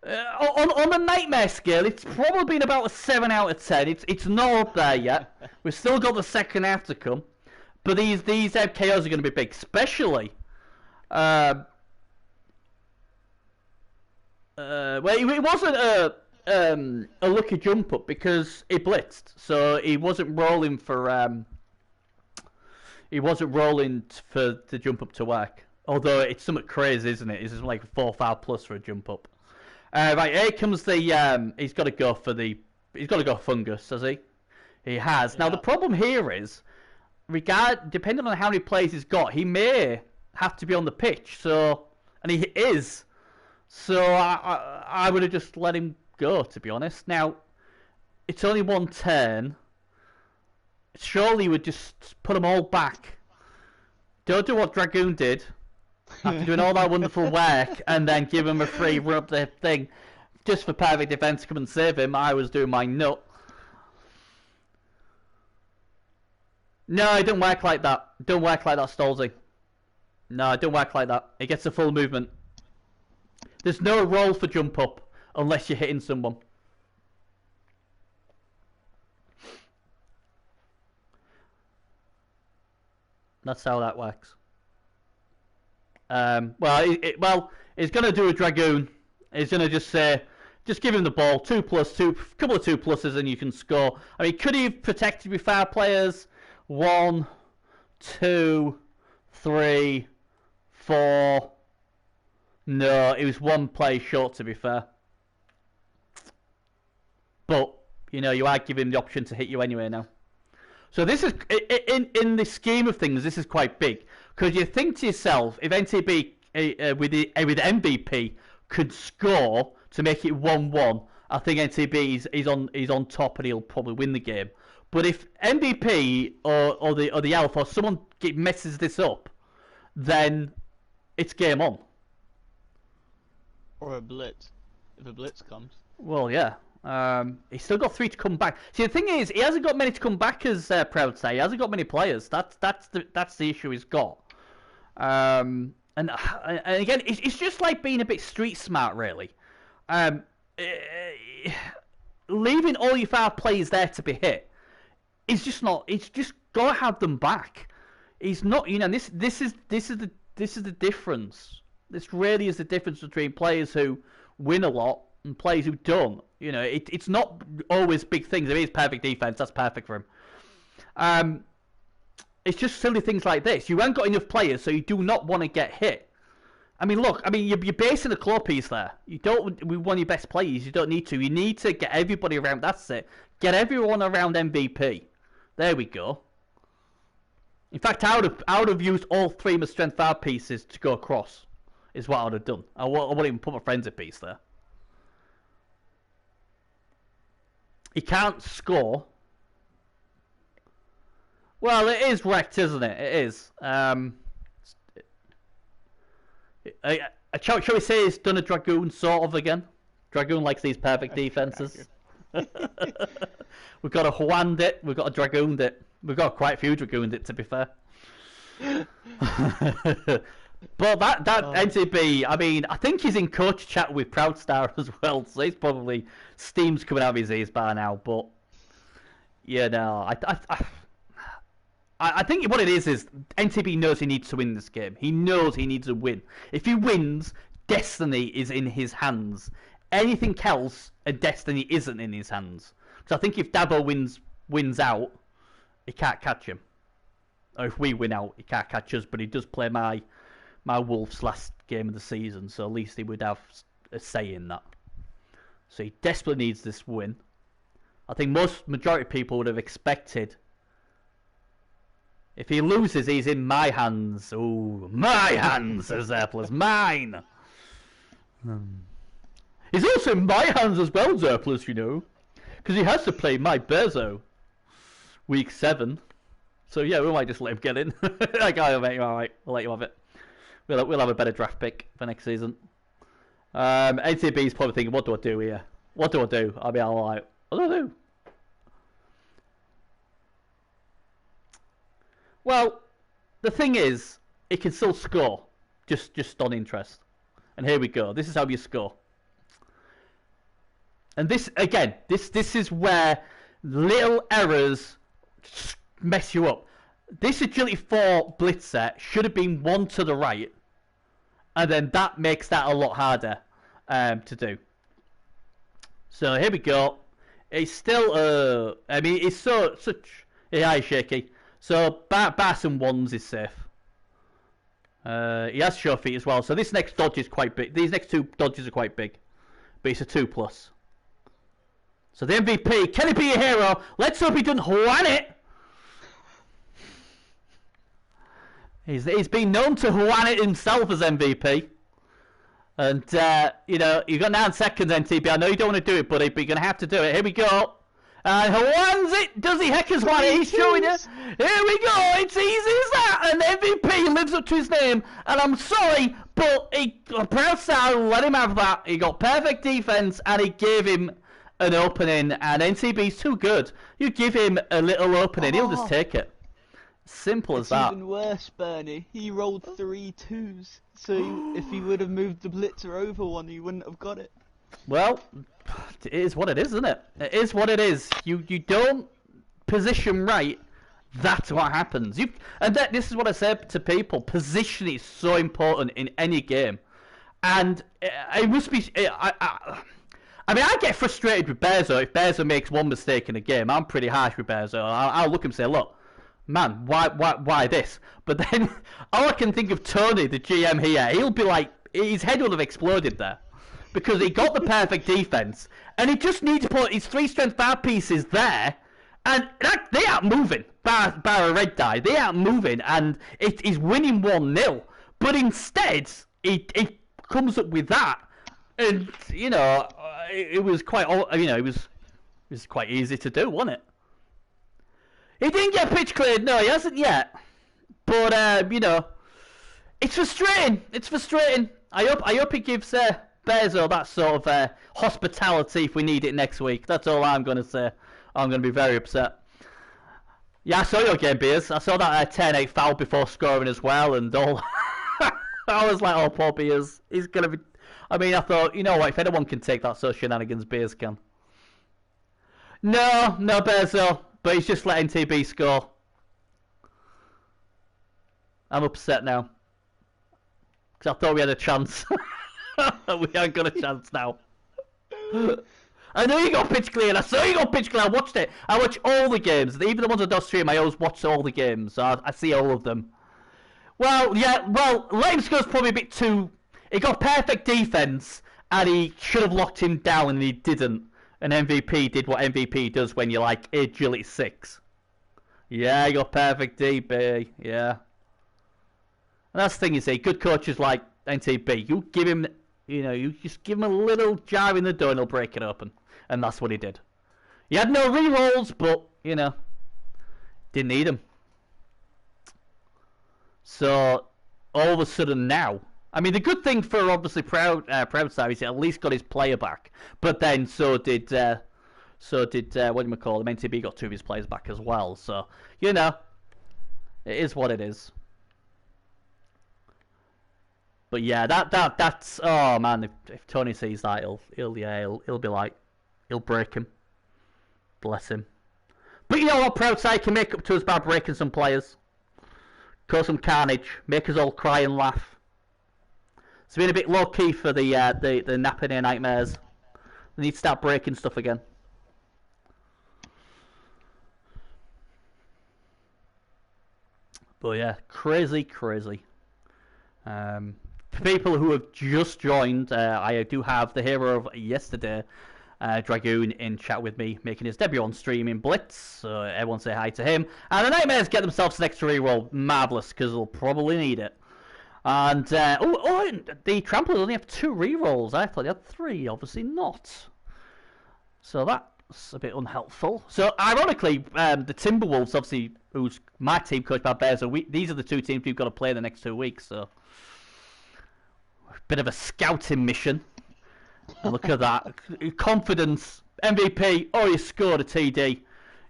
On the Nightmare scale, it's probably been about a 7 out of 10. It's not up there yet. We've still got the second half to come. But these KOs are going to be big, especially... well, it wasn't a lucky jump up because he blitzed, so he wasn't rolling for the jump up to work. Although it's somewhat crazy, isn't it? It's like 4-5 plus for a jump up. Right, here comes the he's got to go fungus, has he? He has. Yeah. Now the problem here is, depending on how many plays he's got, he may have to be on the pitch. So, and he is. So I would have just let him go, to be honest. Now, it's only one turn. Surely you would just put them all back. Don't do what Dragoon did, after doing all that wonderful work, and then give him a free run up the thing, just for perfect defense to come and save him. I was doing my nut. No, it don't work like that. Don't work like that, Stolzy. No, it don't work like that. It gets a full movement. There's no roll for jump up unless you're hitting someone. That's how that works. Well, he's going to do a Dragoon. He's going to just say, just give him the ball, 2+2, couple of 2+s and you can score. I mean, could he have protected with 5 players? 1, 2, 3, 4. No, it was 1 play short, to be fair. But, you know, you are giving him the option to hit you anyway now. So this is, in the scheme of things, this is quite big. Because you think to yourself, if NTB with MVP could score to make it 1-1, I think NTB is on top and he'll probably win the game. But if MVP or the Alpha or someone messes this up, then it's game on. Or a Blitz, if a Blitz comes. Well, yeah. He's still got 3 to come back. See, the thing is, he hasn't got many to come back as Proud Say. He hasn't got many players. That's the issue he's got. And again, it's just like being a bit street smart, really. Leaving all your 5 players there to be hit. It's just not. It's just gotta have them back. He's not. You know, this is the difference. This really is the difference between players who win a lot and players who don't. You know, it's not always big things. If he's perfect defense, that's perfect for him. It's just silly things like this. You haven't got enough players, so you do not want to get hit. I mean, look. I mean, you're basing a claw piece there. You don't. We want your best players. You don't need to. You need to get everybody around. That's it. Get everyone around MVP. There we go. In fact, I would have used all 3 of my strength 5 pieces to go across. Is what I would have done. I wouldn't even put my frenzy piece there. He can't score. Well, it is wrecked, isn't it? It is. Shall we say it's done a Dragoon sort of again? Dragoon likes these perfect defenses. We've got a Juan'd it. We've got a Dragoon'd it. We've got quite a few Dragoon'd it, to be fair. But that NTB, I mean, I think he's in coach chat with Proudstar as well, so he's probably steam's coming out of his ears by now. But yeah, no, I think what it is NTB knows he needs to win this game. He knows he needs to win. If he wins, destiny is in his hands. Anything else, and destiny isn't in his hands. Because I think if Dabo wins out, he can't catch him. Or if we win out, he can't catch us. But he does play my Wolves last game of the season, so at least he would have a say in that. So he desperately needs this win. I think majority of people would have expected. If he loses, he's in my hands. Ooh, my hands, says Zerplus. Mine. He's also in my hands as well, Zerplus, you know. Because he has to play my Bezo. Week 7. So yeah, we might just let him get in. Like, alright, we'll let you have it. We'll have a better draft pick for next season. NCB's probably thinking, what do I do here? What do I do? I'll be all like, what do I do? Well, the thing is, it can still score, just on interest. And here we go. This is how you score. And this, again, this is where little errors mess you up. This agility 4 Blitz set should have been 1 to the right. And then that makes that a lot harder to do. So here we go. It's still, I mean, it's such... Yeah, he's shaky. So, Bass and 1s is safe. He has sure feet as well. So this next dodge is quite big. These next 2 dodges are quite big. But it's a 2+. So the MVP, can he be a hero? Let's hope he doesn't Juan it. He's been known to Juan it himself as MVP. And, you know, you've got 9 seconds, NTB. I know you don't want to do it, buddy, but you're going to have to do it. Here we go. And Juan's it. Does he? Heckers Juan it. He's showing it. Here we go. It's easy as that. And MVP lives up to his name. And I'm sorry, but Proudstar let him have that. He got perfect defense, and he gave him an opening. And NTB's too good. You give him a little opening, he'll just take it. Simple as that. It's even worse, Bernie. He rolled 3 2s. So if he would have moved the blitzer over one, he wouldn't have got it. Well, it is what it is, isn't it? It is what it is. You don't position right, that's what happens. This is what I said to people. Position is so important in any game. And it must be... I mean, I get frustrated with Bezo if Bezo makes one mistake in a game. I'm pretty harsh with Bezo. I'll look and say, look, man, why this? But then all I can think of Tony, the GM here, he'll be like, his head will have exploded there. Because he got the perfect defense, and he just needs to put his 3 strength 5 pieces there, and they aren't moving. Bar a red die, they aren't moving, and he's winning 1-0. But instead, he comes up with that, and you know, it was quite, you know, it was quite easy to do, wasn't it? He didn't get pitch cleared, no, he hasn't yet. But you know, it's frustrating. It's frustrating. I hope he gives Bezo that sort of hospitality if we need it next week. That's all I'm going to say. I'm going to be very upset. Yeah, I saw your game, Beers. I saw that 10-8 foul before scoring as well, and all. I was like, oh, poor Beers. He's going to be... I mean, I thought, you know what, if anyone can take that sort of shenanigans, Beers can. No Bezo, but he's just letting TB score. I'm upset now. Because I thought we had a chance. We haven't got a chance now. I know you got pitch clear. I saw you got pitch clear. I watched it. I watch all the games. Even the ones I don't stream, I always watch all the games. So I see all of them. Well, yeah, well, let him score's probably a bit too... He got perfect defense, and he should have locked him down, and he didn't. And MVP did what MVP does when you're like agility 6. Yeah, you got perfect DB. Yeah. And that's the thing, you see, good coaches like NTB, you give him, you know, you just give him a little jar in the door and he'll break it open. And that's what he did. He had no rerolls, but, you know, didn't need them. So, all of a sudden now, I mean, the good thing for obviously Proudstar is he at least got his player back. But then so did what do you call him? NTB got 2 of his players back as well. So, you know, it is what it is. But yeah, that's oh man, if Tony sees that, he'll be like, he'll break him. Bless him. But you know what, Proudstar can make up to us by breaking some players. Cause some carnage, make us all cry and laugh. It's been a bit low key for the Nappanee Nightmares. They need to start breaking stuff again. But yeah, crazy. For people who have just joined, I do have the hero of yesterday, Dragoon, in chat with me, making his debut on stream in Blitz. So everyone say hi to him. And the Nightmares get themselves an extra reroll. Marvellous, because they'll probably need it. And the Tramplers only have 2 rerolls. I thought they had 3. Obviously not. So that's a bit unhelpful. So ironically, the Timberwolves, obviously, who's my team coached by Bears, these are the 2 teams we've got to play in the next 2 weeks. So bit of a scouting mission. And look at that. Confidence. MVP. Oh, he scored a TD.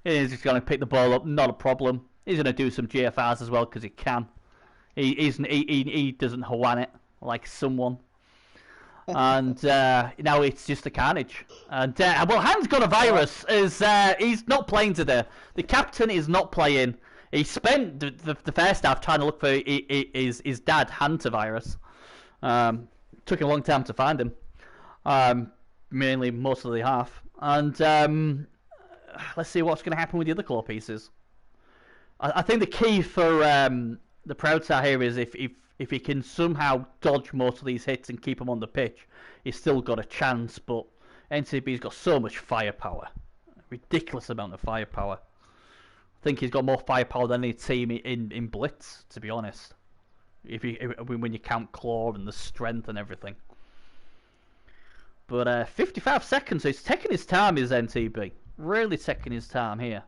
He's just going to pick the ball up. Not a problem. He's going to do some GFRs as well because he can. He doesn't Hwan it like someone. And now it's just a carnage. And well, Han's got a virus. He's not playing today. The captain is not playing. He spent the first half trying to look for his dad, Hantavirus. Took him a long time to find him. Mainly most of the half. And let's see what's going to happen with the other claw pieces. I think the key for the Proudstar here is if he can somehow dodge most of these hits and keep them on the pitch, he's still got a chance. But NCB's got so much firepower. Ridiculous amount of firepower. I think he's got more firepower than any team in Blitz, to be honest. When you count claw and the strength and everything. But 55 seconds, so he's taking his time, is NTB. Really taking his time here.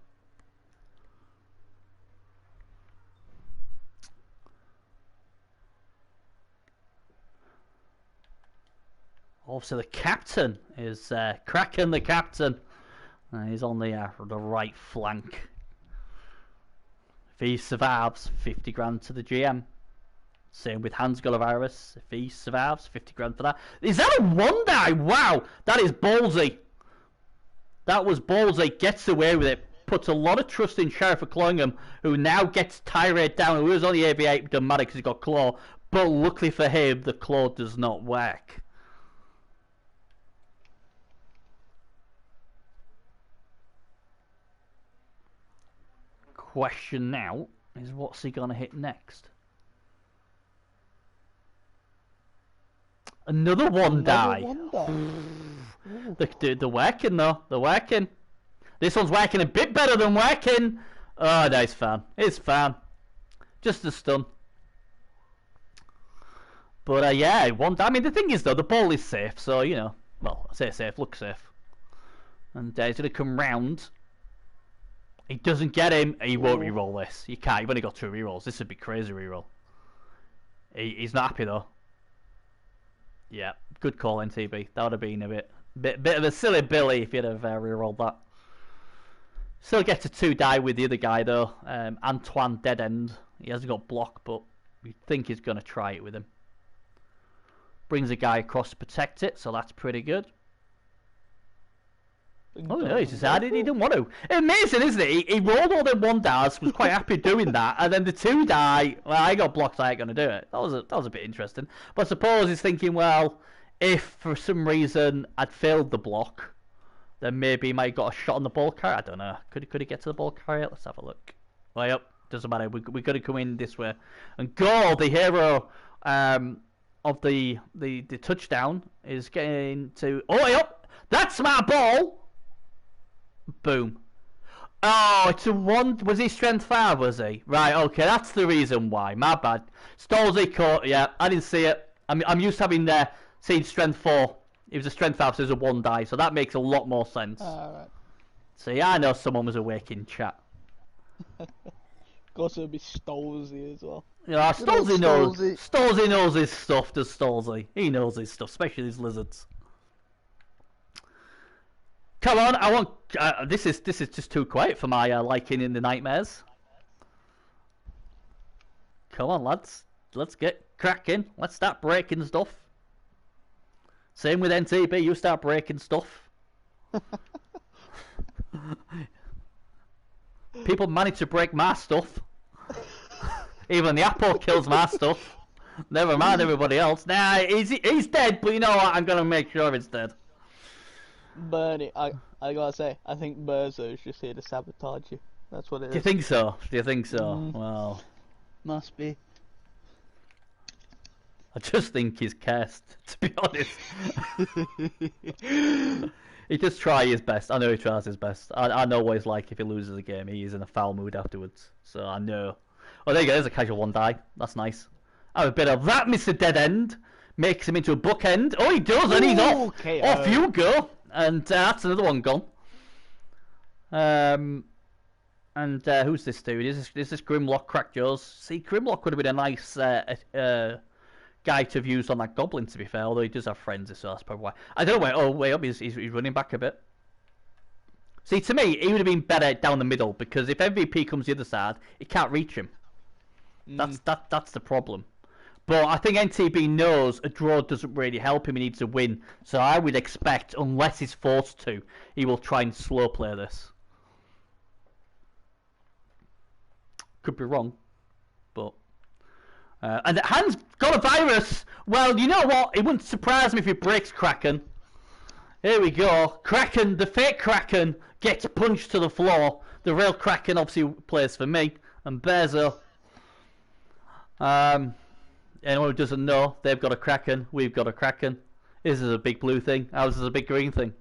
Also, the captain is Kraken, the captain. He's on the right flank. If he survives, 50 grand to the GM. Same with Hans Golavirus. If he survives, 50 grand for that. Is that a 1-die? Wow, that is ballsy. That was ballsy. Gets away with it. Puts a lot of trust in Sheriff of Clongham, who now gets Tirade down. Who was on the AV8, doesn't matter because he's got Claw. But luckily for him, the Claw does not work. Question now is what's he going to hit next? Another 1-die. They're working though. They're working. This one's working a bit better than working. Oh, no, it's fine. It's fine. Just a stun. But yeah, 1-die. I mean, the thing is though, the ball is safe, so you know. Well, I say safe, looks safe. And he's going to come round. He doesn't get him. He won't reroll this. You can't. You've only got 2 rerolls. This would be crazy reroll. He's not happy though. Yeah, good call, NTB. That would have been a bit of a silly Billy if you'd have rerolled that. Still gets a 2-die with the other guy though. Antwan Deadend. He hasn't got block, but we think he's going to try it with him. Brings a guy across to protect it, so that's pretty good. Oh no, he decided he didn't want to. Amazing, isn't it? He rolled all them 1-dies, was quite happy doing that, and then the 2-die, well, I got blocked, I ain't going to do it. That was a bit interesting. But I suppose he's thinking, well, if for some reason I'd failed the block, then maybe he might have got a shot on the ball carrier. I don't know. Could he get to the ball carrier? Let's have a look. Way up. Doesn't matter. We got to come in this way. And Gore, the hero of the touchdown, is getting to. Oh, way up. That's my ball. Boom. Oh, it's a 1. Was he strength 5? Was he? Right. Okay. That's the reason why. My bad. Stolzy caught. Yeah, I didn't see it. I'm used to having seen strength 4. It was a strength 5, so it was a 1 die. So that makes a lot more sense. Alright. So yeah, I know someone was awake in chat. Of course, it'll be Stolzy as well. Yeah, Stolzy knows his stuff, does Stolzy. He knows his stuff, especially these lizards. Come on, I want. This is just too quiet for my liking in the Nightmares. Come on, lads, let's get cracking. Let's start breaking stuff. Same with NTB, you start breaking stuff. People manage to break my stuff. Even the apple kills my stuff. Never mind everybody else. Nah, he's dead, but you know what? I'm gonna make sure it's dead. Bernie, I gotta say, I think Berzo's just here to sabotage you. That's what it is. Do you think so? Do you think so? Well, must be. I just think he's cursed, to be honest. He just tries his best. I know he tries his best. I know what he's like if he loses a game. He is in a foul mood afterwards. So I know. Oh, there you go. There's a casual 1 die. That's nice. Have a bit of that, Mr. Deadend. Makes him into a bookend. Oh, he does, and he's off. Okay, off you go. And that's another one gone. And who's this dude? Is this Grimlock Crackjaws? See, Grimlock would have been a nice guy to have used on that goblin, to be fair, although he does have friends, so that's probably why. I don't know where. Oh, way up, he's running back a bit. See, to me, he would have been better down the middle, because if MVP comes the other side, he can't reach him. That's the problem. But I think NTB knows a draw doesn't really help him, he needs a win. So I would expect, unless he's forced to, he will try and slow play this. Could be wrong, but... and Han's got a virus! Well, you know what? It wouldn't surprise me if he breaks Kraken. Here we go. Kraken, the fake Kraken, gets punched to the floor. The real Kraken obviously plays for me. And Bezo. Anyone who doesn't know, they've got a Kraken, we've got a Kraken. This is a big blue thing, ours is a big green thing.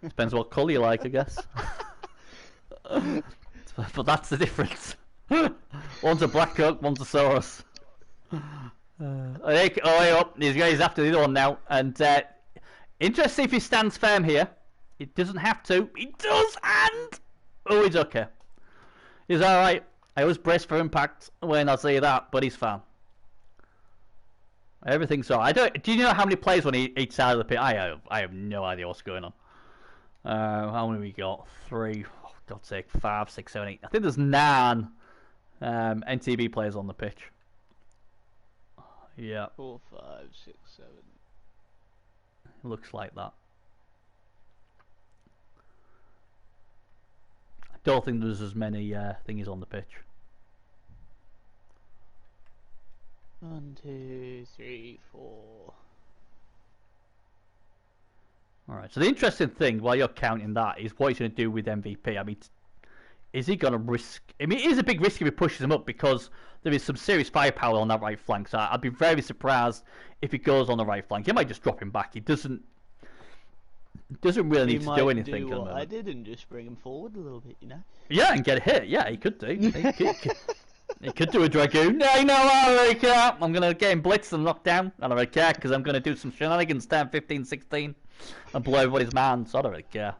Depends what colour you like, I guess. But that's the difference. One's a Black Oak, one's a Saurus. He's after the other one now. And interesting if he stands firm here. He doesn't have to. He does, and... Oh, he's okay. He's alright. I always brace for impact when I say that, but he's fine. Everything's alright. Do you know how many players on each side of the pit? I have no idea what's going on. How many we got? 3, oh, God's sake, 5, 6, 7, 8. I think there's 9 NTB players on the pitch. Yeah. 4, 5, 6, 7. Looks like that. I don't think there's as many thingies on the pitch. 1, 2, 3, 4. Alright, so the interesting thing, while you're counting that, is what he's going to do with MVP. I mean, is he going to risk... I mean, it is a big risk if he pushes him up, because there is some serious firepower on that right flank, so I'd be very surprised if he goes on the right flank. He might just drop him back. He doesn't really need to do anything. He might do what I did and just bring him forward a little bit, you know? Yeah, and get a hit. Yeah, he could do. He could do a Dragoon. No, you know what? I really care. I'm going to get him blitzed and knocked down. I don't really care, because I'm going to do some shenanigans 10, 15, 16 and blow everybody's man, so I don't really care.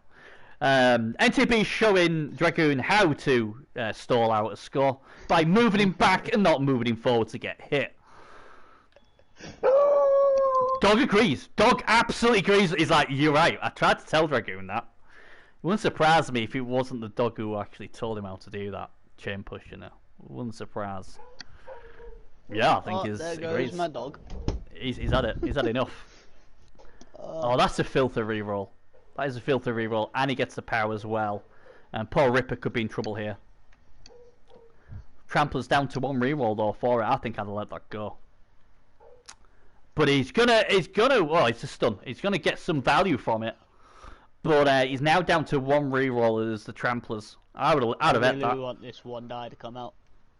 NTB showing Dragoon how to stall out a score by moving him back and not moving him forward to get hit. Dog agrees. Dog absolutely agrees. He's like, you're right. I tried to tell Dragoon that. It wouldn't surprise me if it wasn't the dog who actually told him how to do that chain push, you know. It wouldn't surprise. Yeah, I think he's there agrees. goes my dog. He's had it. He's had enough. Oh, that's a filthy reroll. That is a filthy reroll, and he gets the power as well. And poor Ripper could be in trouble here. Tramplers down to 1 reroll though for it. I think I'd have let that go. But he's gonna. Oh, it's a stun. He's gonna get some value from it. But he's now down to 1 reroll as the Tramplers. I'd have bet really that. want this 1 die to come out.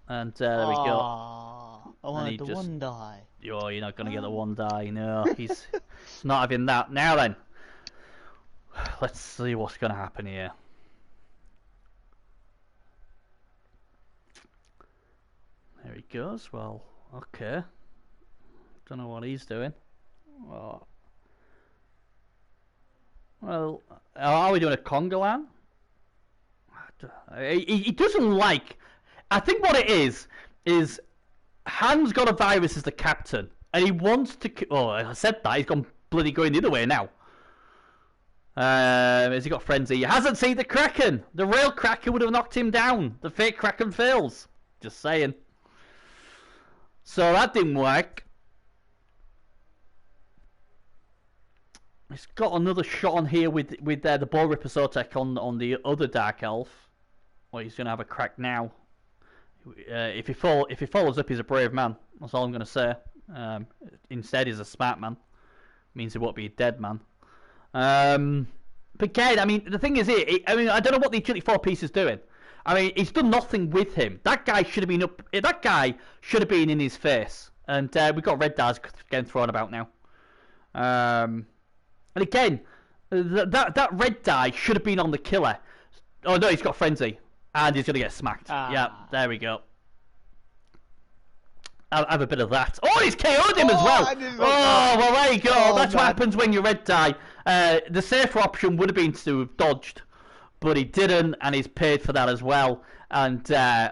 And there we go. I wanted the 1 die. Oh, you're not going to get the 1 die. No, he's not having that. Now then, let's see what's going to happen here. There he goes. Well, okay. Don't know what he's doing. Well, are we doing a Congolan? He doesn't like... I think what it is Hans got a virus as the captain, and he wants to... Oh, I said that. He's gone bloody going the other way now. Has he got frenzy? He hasn't seen the Kraken. The real Kraken would have knocked him down. The fake Kraken fails. Just saying. So that didn't work. He's got another shot on here with the Ball Ripper Zotek on the other Dark Elf. Well, he's going to have a crack now. If he follows up, he's a brave man. That's all I'm going to say. Instead, he's a smart man. Means he won't be a dead man. But again, I mean, the thing is here. I don't know what the agility 4 piece is doing. I mean, he's done nothing with him. That guy should have been up. That guy should have been in his face. And we've got red dice getting thrown about now. And again, that red die should have been on the killer. Oh no, he's got frenzy, and he's gonna get smacked. Yeah, there we go. I'll have a bit of that. Oh, he's KO'd him as well. Oh, well, there you go. That's what happens when you red die. The safer option would have been to have dodged, but he didn't, and he's paid for that as well. And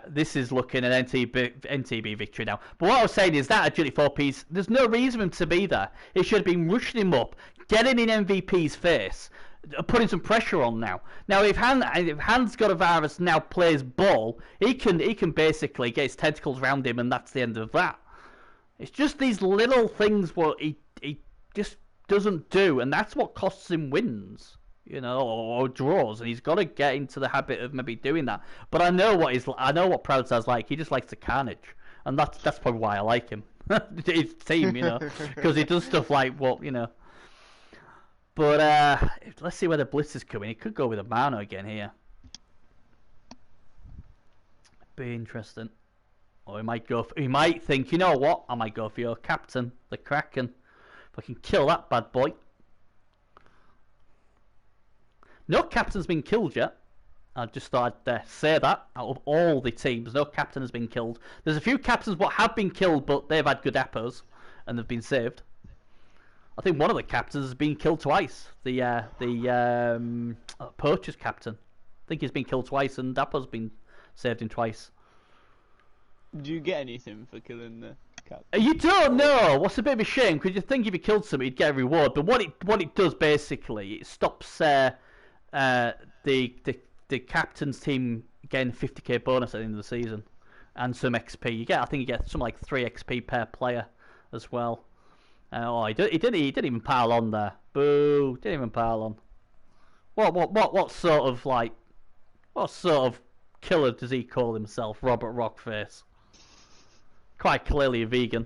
this is looking at NTB victory now. But what I was saying is that agility 4 piece, there's no reason for him to be there. It should have been rushing him up, getting in MVP's face, putting some pressure on now. Now, if Hans got a virus now plays ball, he can basically get his tentacles around him, and that's the end of that. It's just these little things what he just doesn't do, and that's what costs him wins. You know, or draws, and he's got to get into the habit of maybe doing that. But I know what Proudstar's like. He just likes the carnage, and that's probably why I like him. His team, you know, because he does stuff like what you know. But let's see where the Blitz is coming. He could go with a Mano again here. Be interesting. Or he might go. He might think, you know what? I might go for your captain, the Kraken. If I can kill that bad boy. No captain's been killed yet. I just thought I'd say that. Out of all the teams, no captain has been killed. There's a few captains what have been killed, but they've had good appos, and they've been saved. I think one of the captains has been killed twice. The Poacher's captain. I think he's been killed twice, and Dapo's been saved him twice. Do you get anything for killing the captain? You don't know. What's a bit of a shame, because you think if you killed somebody, you'd get a reward. But what it does basically, it stops the captain's team getting 50k bonus at the end of the season, and some XP. I think you get something like 3 XP per player as well. He didn't even pile on there. Boo! Didn't even pile on. What sort of killer does he call himself? Robert Rockface. Quite clearly a vegan.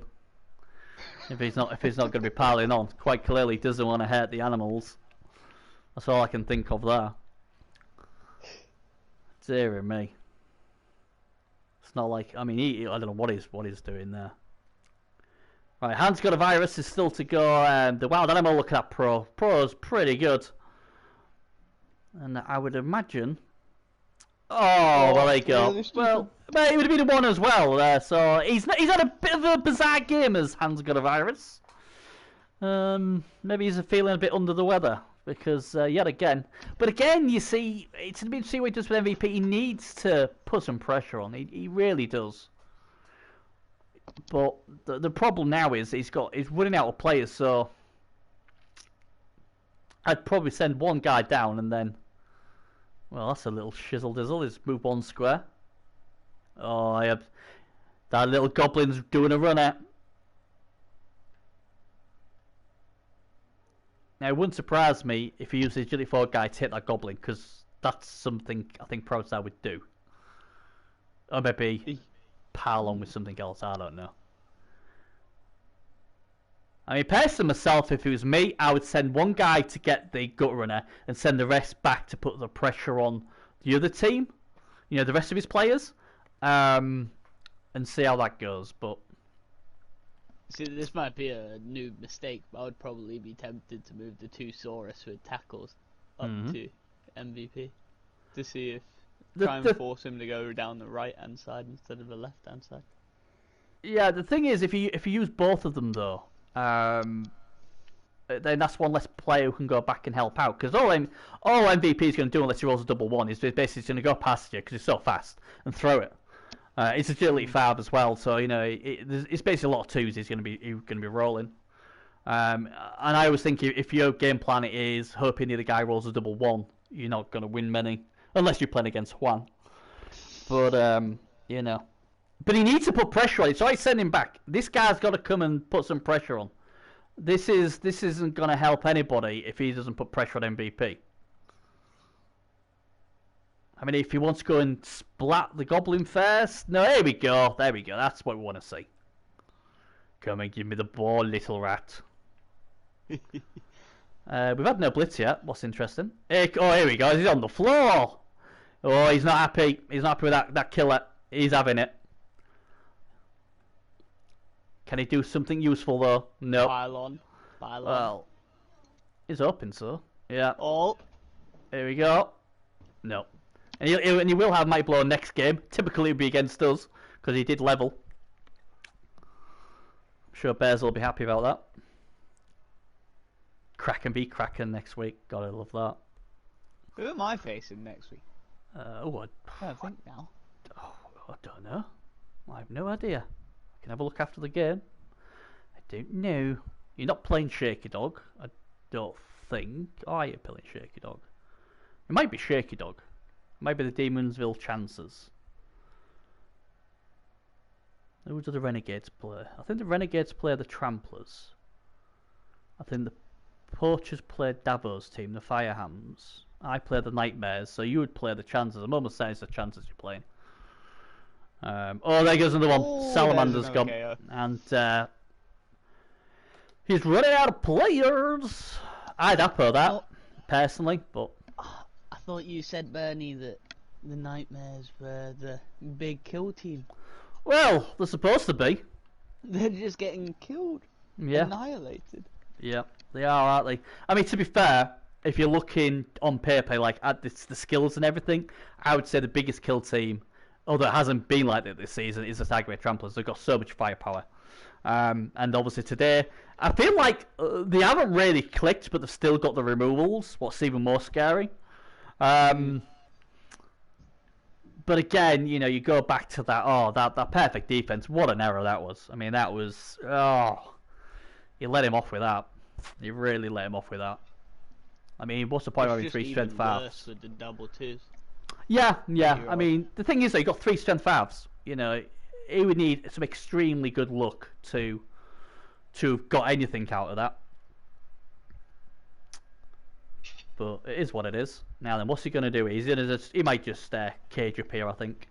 If he's not going to be piling on, quite clearly he doesn't want to hurt the animals. That's all I can think of there. Dear me. It's not like, I mean, I don't know what he's doing there. Right, Hans got a virus, is still to go. The wild animal, look at that pro. Pro's pretty good. And I would imagine... Oh, well, there you go. Well, it would have been a 1 as well. So he's had a bit of a bizarre game as Hans got a virus. Maybe he's feeling a bit under the weather. Because, yet again... But again, you see, it's going to see what he does with MVP. He needs to put some pressure on. He really does. But the problem now is he's running out of players, so... I'd probably send one guy down and then... Well, that's a little shizzle-dizzle. Let's move 1 square. Oh, I have... That little goblin's doing a run out. Now, it wouldn't surprise me if he used his agility 4 guy to hit that goblin, because that's something I think Proudstar would do. Or maybe pile on with something else, I don't know. I mean, personally myself, if it was me, I would send one guy to get the gut runner and send the rest back to put the pressure on the other team. You know, the rest of his players, and see how that goes. But see, this might be a new mistake, but I would probably be tempted to move the 2 Saurus with tackles up to MVP to see if try and force him to go down the right hand side instead of the left hand side. Yeah, the thing is, if you use both of them though, then that's one less player who can go back and help out. Because all MVP is going to do unless he rolls a double one is basically going to go past you because he's so fast and throw it. It's agility 5 as well, so you know it's basically a lot of 2s. He's going to be rolling. And I always think if your game plan is hoping the other guy rolls a double one, you're not going to win many unless you're playing against Juan. But you know. But he needs to put pressure on it, so I send him back. This guy's got to come and put some pressure on. This isn't going to help anybody if he doesn't put pressure on MVP. I mean, if he wants to go and splat the Goblin first... No, there we go. There we go. That's what we want to see. Come and give me the ball, little rat. We've had no Blitz yet. What's interesting? Oh, here we go. He's on the floor. Oh, he's not happy. He's not happy with that killer. He's having it. Can he do something useful though? No. Pylon. Well, he's hoping so. Yeah. Oh. Here we go. No. And he will have Might Blow next game. Typically it would be against us because he did level. I'm sure Bears will be happy about that. Kraken v Kraken next week. Gotta love that. Who am I facing next week? I think now. Oh, I don't know. I have no idea. I can have a look after the game. I don't know. You're not playing Shaky Dog, I don't think. Are you playing Shaky Dog? It might be Shaky Dog. It might be the Demonsville Chances. Who do the Renegades play? I think the Renegades play the Tramplers. I think the Poachers play Davo's team, the Firehams. I play the Nightmares, so you would play the Chances. I'm almost saying it's the Chances you're playing. Oh, there goes another one. Oh, Salamander's gone. KO. And he's running out of players. I'd upper that, personally, but... I thought you said, Bernie, that the Nightmares were the big kill team. Well, they're supposed to be. They're just getting killed. Yeah. Annihilated. Yeah, they are, aren't they? I mean, to be fair, if you're looking on paper, like, at the skills and everything, I would say the biggest kill team, although it hasn't been like that this season, is the Sagway Tramplers. They've got so much firepower. And obviously today, I feel like they haven't really clicked, but they've still got the removals, what's even more scary. But again, you know, you go back to that perfect defense. What an error that was. I mean, that was... Oh, you let him off with that. You really let him off with that. I mean, what's the point of having 3 strength 5s? With the double 2s. Yeah. I mean, the thing is, though, you got 3 strength 5s. You know, he would need some extremely good luck to have got anything out of that. But it is what it is. Now then, what's he going to do? He might just cage up here, I think.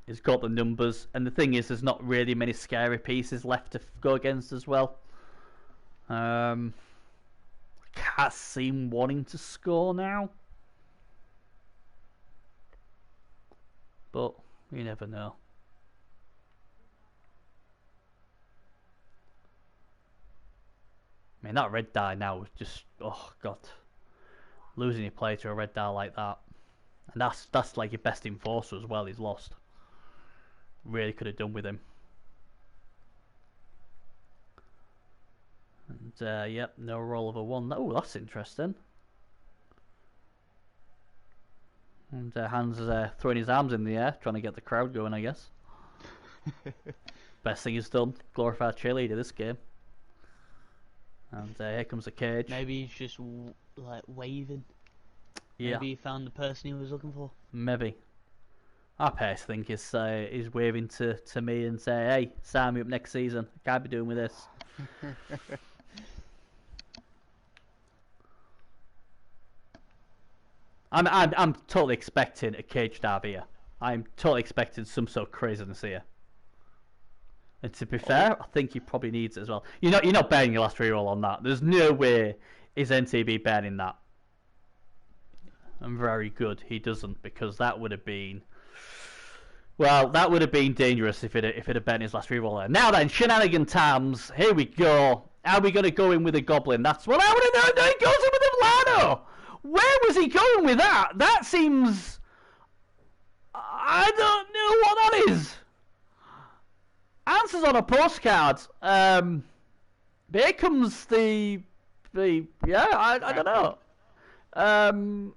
He's got the numbers, and the thing is, there's not really many scary pieces left to go against as well. I can't see him wanting to score now. But you never know. I mean, that red die now was just, oh god, losing your player to a red die like that, and that's like your best enforcer as well. He's lost. Really could have done with him. And yep, no roll of a 1. Oh, that's interesting. And Hans is throwing his arms in the air, trying to get the crowd going, I guess. Best thing he's done. Glorified cheerleader this game. And here comes the cage. Maybe he's just like waving. Yeah. Maybe he found the person he was looking for. Maybe. I personally think he's waving to me and say, "Hey, sign me up next season. I can't be doing with this." I'm totally expecting a cage dive here. I'm totally expecting some sort of craziness here. And to be fair, I think he probably needs it as well. You're not betting your last reroll on that. There's no way his NTB betting that. And very good he doesn't, because that would have been... Well, that would have been dangerous if it had been his last reroll there. Now then, shenanigan times. Here we go. Are we going to go in with a goblin? That's what I would have known. No, he goes in with a Vlado. Where was he going with that? That seems... I don't know what that is. Answers on a postcard. Here comes the yeah, I don't know.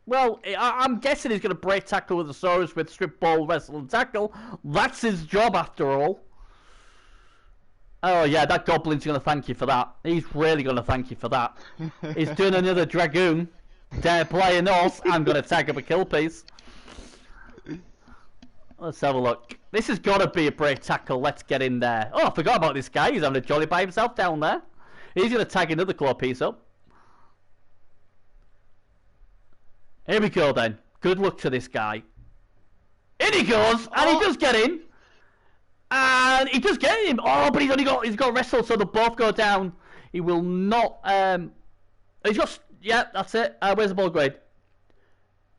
Well, I'm guessing he's going to break tackle with the Saurus with strip ball, wrestle and tackle. That's his job after all. Oh yeah, that goblin's going to thank you for that. He's really going to thank you for that. He's doing another dragoon. Dare play a Norse. I'm going to tag up a kill piece. Let's have a look. This has got to be a break tackle. Let's get in there. Oh, I forgot about this guy. He's having a jolly by himself down there. He's going to tag another claw piece up. Here we go then. Good luck to this guy. In he goes, and he does get in. And he does get him. Oh, but he's got wrestled, so they'll both go down. He will not. He's got. Yeah, that's it. Where's the ball grade?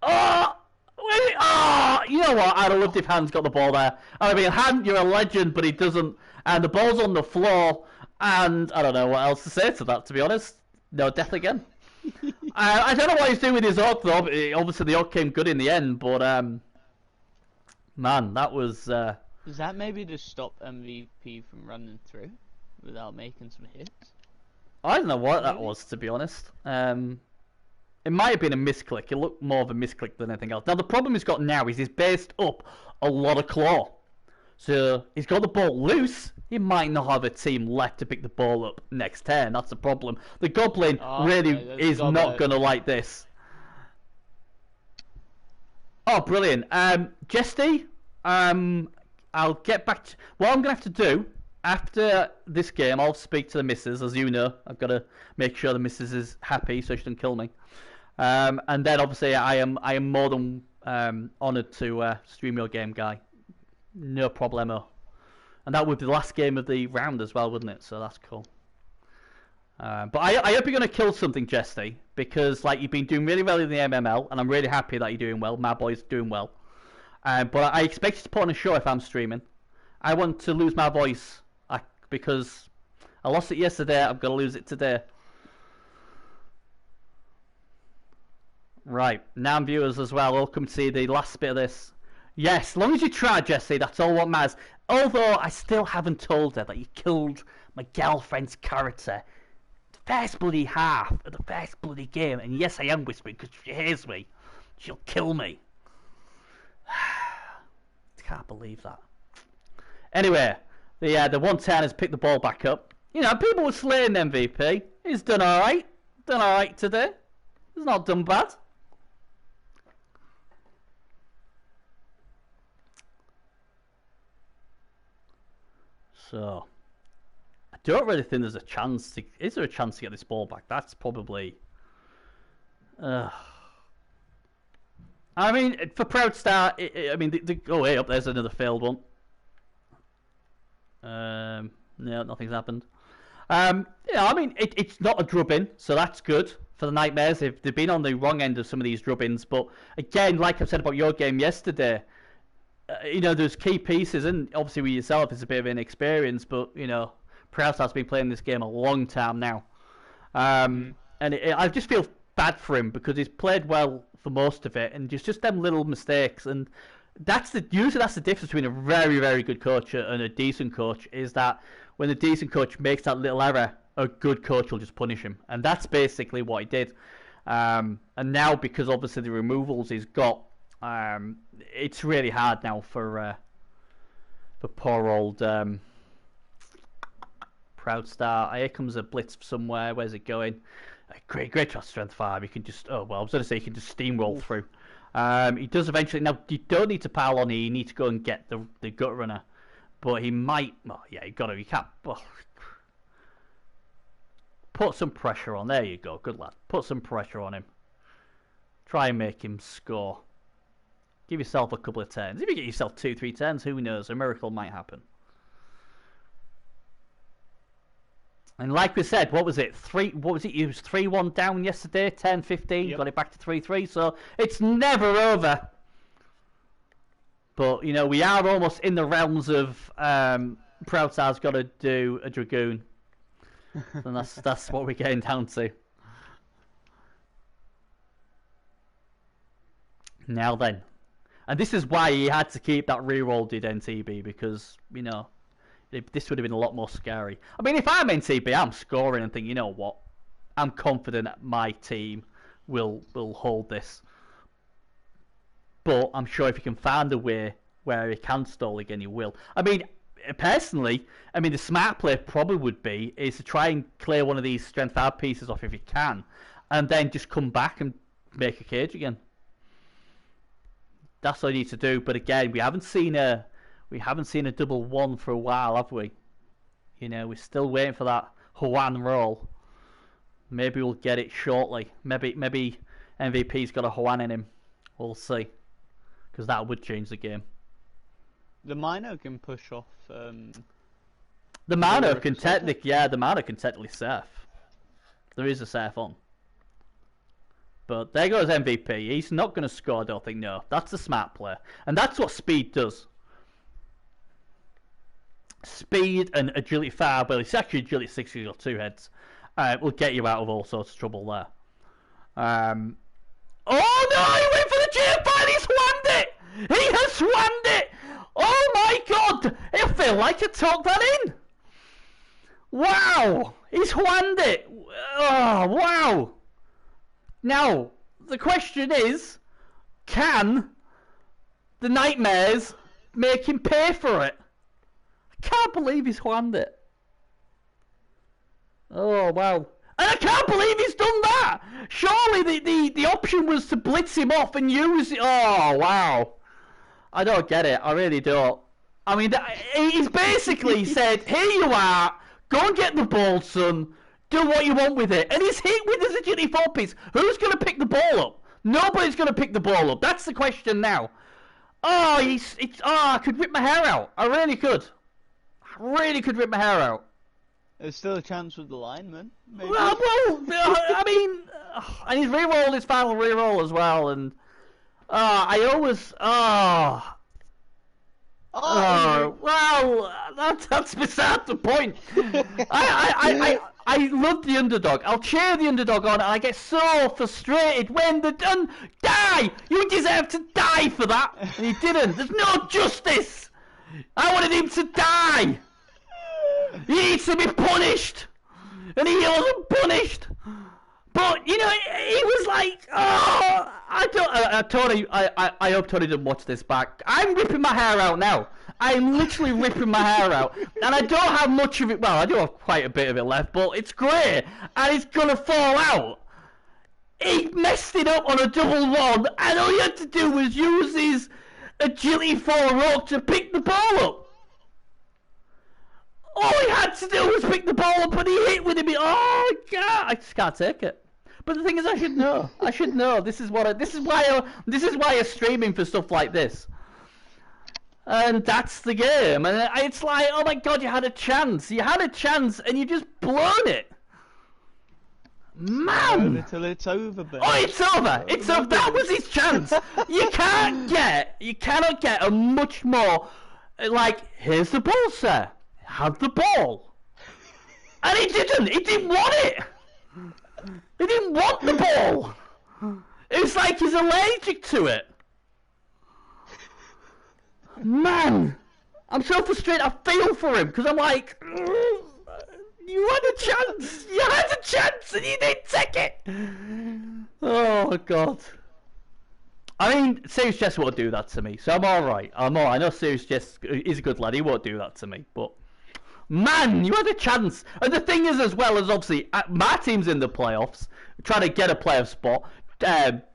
Oh, where's it? Oh, you know what? I'd have loved if Hans got the ball there. I mean, Han, you're a legend, but he doesn't. And the ball's on the floor. And I don't know what else to say to that, to be honest. No death again. I don't know what he's doing with his Orc, though. Obviously, the Orc came good in the end, but man, that was. Does that maybe just stop MVP from running through without making some hits? I don't know what that was, to be honest. It might have been a misclick. It looked more of a misclick than anything else. Now, the problem he's got now is he's based up a lot of claw. So, he's got the ball loose. He might not have a team left to pick the ball up next turn. That's the problem. The Goblin is not going to like this. Oh, brilliant. Jesty, I'll get back to... What I'm going to have to do, after this game, I'll speak to the missus. As you know, I've got to make sure the missus is happy so she doesn't kill me. And then, obviously, I am more than honoured to stream your game, Guy. No problemo. And that would be the last game of the round as well, wouldn't it? So that's cool. But I hope you're going to kill something, Jesty, because like you've been doing really well in the MML, and I'm really happy that you're doing well. My boy's doing well. But I expect you to put on a show if I'm streaming. I want to lose my voice because I lost it yesterday. I'm going to lose it today. Right, now viewers as well, welcome to see the last bit of this. Yes, as long as you try, Jesse, that's all what matters. Although I still haven't told her that you killed my girlfriend's character. The first bloody half of the first bloody game. And yes, I am whispering because if she hears me, she'll kill me. Can't believe that. Anyway, the one turn has picked the ball back up. You know, people were slaying MVP. He's done alright. Done alright today. He's not done bad. So, I don't really think there's a chance to... Is there a chance to get this ball back? That's probably... I mean, for Proud Star, I mean, oh, hey, up there's another failed one. No, nothing's happened. Yeah, I mean, it's not a drubbing, so that's good for the Nightmares. They've been on the wrong end of some of these drubbins, but again, like I said about your game yesterday, you know, there's key pieces, and obviously with yourself, it's a bit of inexperience, but, you know, Proud Star's been playing this game a long time now. And I just feel bad for him because he's played well for most of it, and just them little mistakes, and usually that's the difference between a very, very good coach and a decent coach, is that when a decent coach makes that little error, a good coach will just punish him, and that's basically what he did. And now, because obviously the removals he's got, it's really hard now for poor old Proud Star. Here comes a blitz somewhere. Where's it going? Great trust strength 5. You can just I was going to say you can just steamroll through. He does eventually. Now you don't need to pile on here. You need to go and get the gut runner, but he might. Oh, yeah, you got to. You can't. Put some pressure on. There you go. Good lad. Put some pressure on him. Try and make him score. Give yourself a couple of turns. If you get yourself 2-3 turns, who knows? A miracle might happen. And like we said, what was it? You was 3-1 down yesterday, 10-15, got it back to 3-3, so it's never over. But, you know, we are almost in the realms of Proudsar's got to do a Dragoon. And that's what we're getting down to. Now then. And this is why he had to keep that reroll did NTB, because, you know, this would have been a lot more scary. I mean, if I'm NTB, I'm scoring and thinking, you know what? I'm confident that my team will hold this. But I'm sure if he can find a way where he can stall again, he will. I mean, personally, the smart play probably would be is to try and clear one of these strength 5 pieces off if he can, and then just come back and make a cage again. That's all you need to do. But again, we haven't seen a double 1 for a while, have we? You know, we're still waiting for that Juan roll. Maybe we'll get it shortly. Maybe MVP's got a Juan in him. We'll see, because that would change the game. The Mino can push off. The Mino can technically surf. There is a surf on. But there goes MVP. He's not going to score, I don't think. No, that's the smart play. And that's what speed does. Speed and agility 5, well, it's actually agility 6 because you've got 2 heads, will get you out of all sorts of trouble there. Oh no, he went for the J5, he's swanned it! He has swanned it! Oh my god! I feel like I took that in! Wow! He's swanned it! Oh, wow! Now, the question is, can the Nightmares make him pay for it? I can't believe he's whammed it. Oh, wow. And I can't believe he's done that! Surely the option was to blitz him off and use it. Oh, wow. I don't get it. I really don't. I mean, he's basically said, here you are, go and get the ball, son. Do what you want with it. And he's hit with his agility 4 piece. Who's going to pick the ball up? Nobody's going to pick the ball up. That's the question now. Oh, I could rip my hair out. I really could. I really could rip my hair out. There's still a chance with the lineman. Maybe. Well, I mean, and he's re-rolled his final re-roll as well. And well, that's beside the point. I love the underdog. I'll cheer the underdog on, and I get so frustrated when they're done. Die! You deserve to die for that, and he didn't. There's no justice. I wanted him to die. He needs to be punished, and he wasn't punished. But you know, he was like, oh, I hope Tony didn't watch this back. I'm ripping my hair out now. I'm literally ripping my hair out, and I don't have much of it. Well, I do have quite a bit of it left, but it's grey, and it's gonna fall out. He messed it up on a double 1, and all he had to do was use his agility 4 rope to pick the ball up. All he had to do was pick the ball up, and he hit with him. Oh God, I just can't take it. But the thing is, I should know. I should know. This is why you're streaming for stuff like this. And that's the game. And it's like, oh my God, you had a chance. You had a chance, and you just blown it. Man. Until it's over, babe. Oh, it's over. It's over. That was his chance. You cannot get a much more, like, here's the ball, sir. Have the ball. And he didn't. He didn't want it. He didn't want the ball. It's like he's allergic to it. Man, I'm so frustrated. I feel for him because I'm like, you had a chance. You had a chance and you didn't take it. Oh God. I mean, Serious Jess won't do that to me, so I'm all right. I know Serious Jess is a good lad. He won't do that to me, but. Man, you had a chance. And the thing is, as well, as obviously, my team's in the playoffs, trying to get a playoff spot.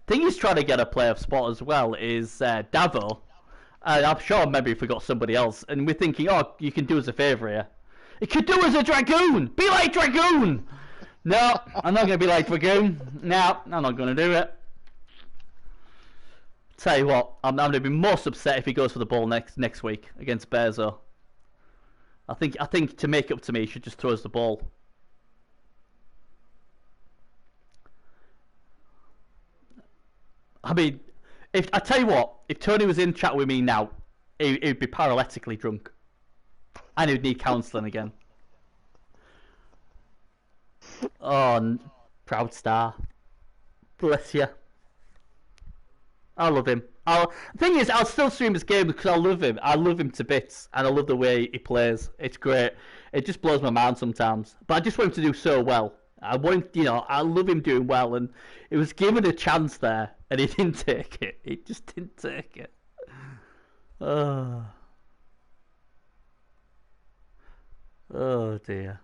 Thing he's trying to get a playoff spot as well is Davo. I'm sure maybe he forgot somebody else. And we're thinking, oh, you can do us a favour here. You could do us a Dragoon. Be like Dragoon. No, I'm not going to be like Dragoon. No, I'm not going to do it. Tell you what, I'm going to be most upset if he goes for the ball next week against Bearzo. I think to make up to me, he should just throw us the ball. I mean, if I tell you what, if Tony was in chat with me now, he'd be paralytically drunk, and he'd need counselling again. Oh, proud star. Bless you. I love him. The thing is, I'll still stream his game because I love him. I love him to bits, and I love the way he plays. It's great. It just blows my mind sometimes. But I just want him to do so well. I want him, I love him doing well, and it was given a chance there, and he didn't take it. He just didn't take it. Oh dear.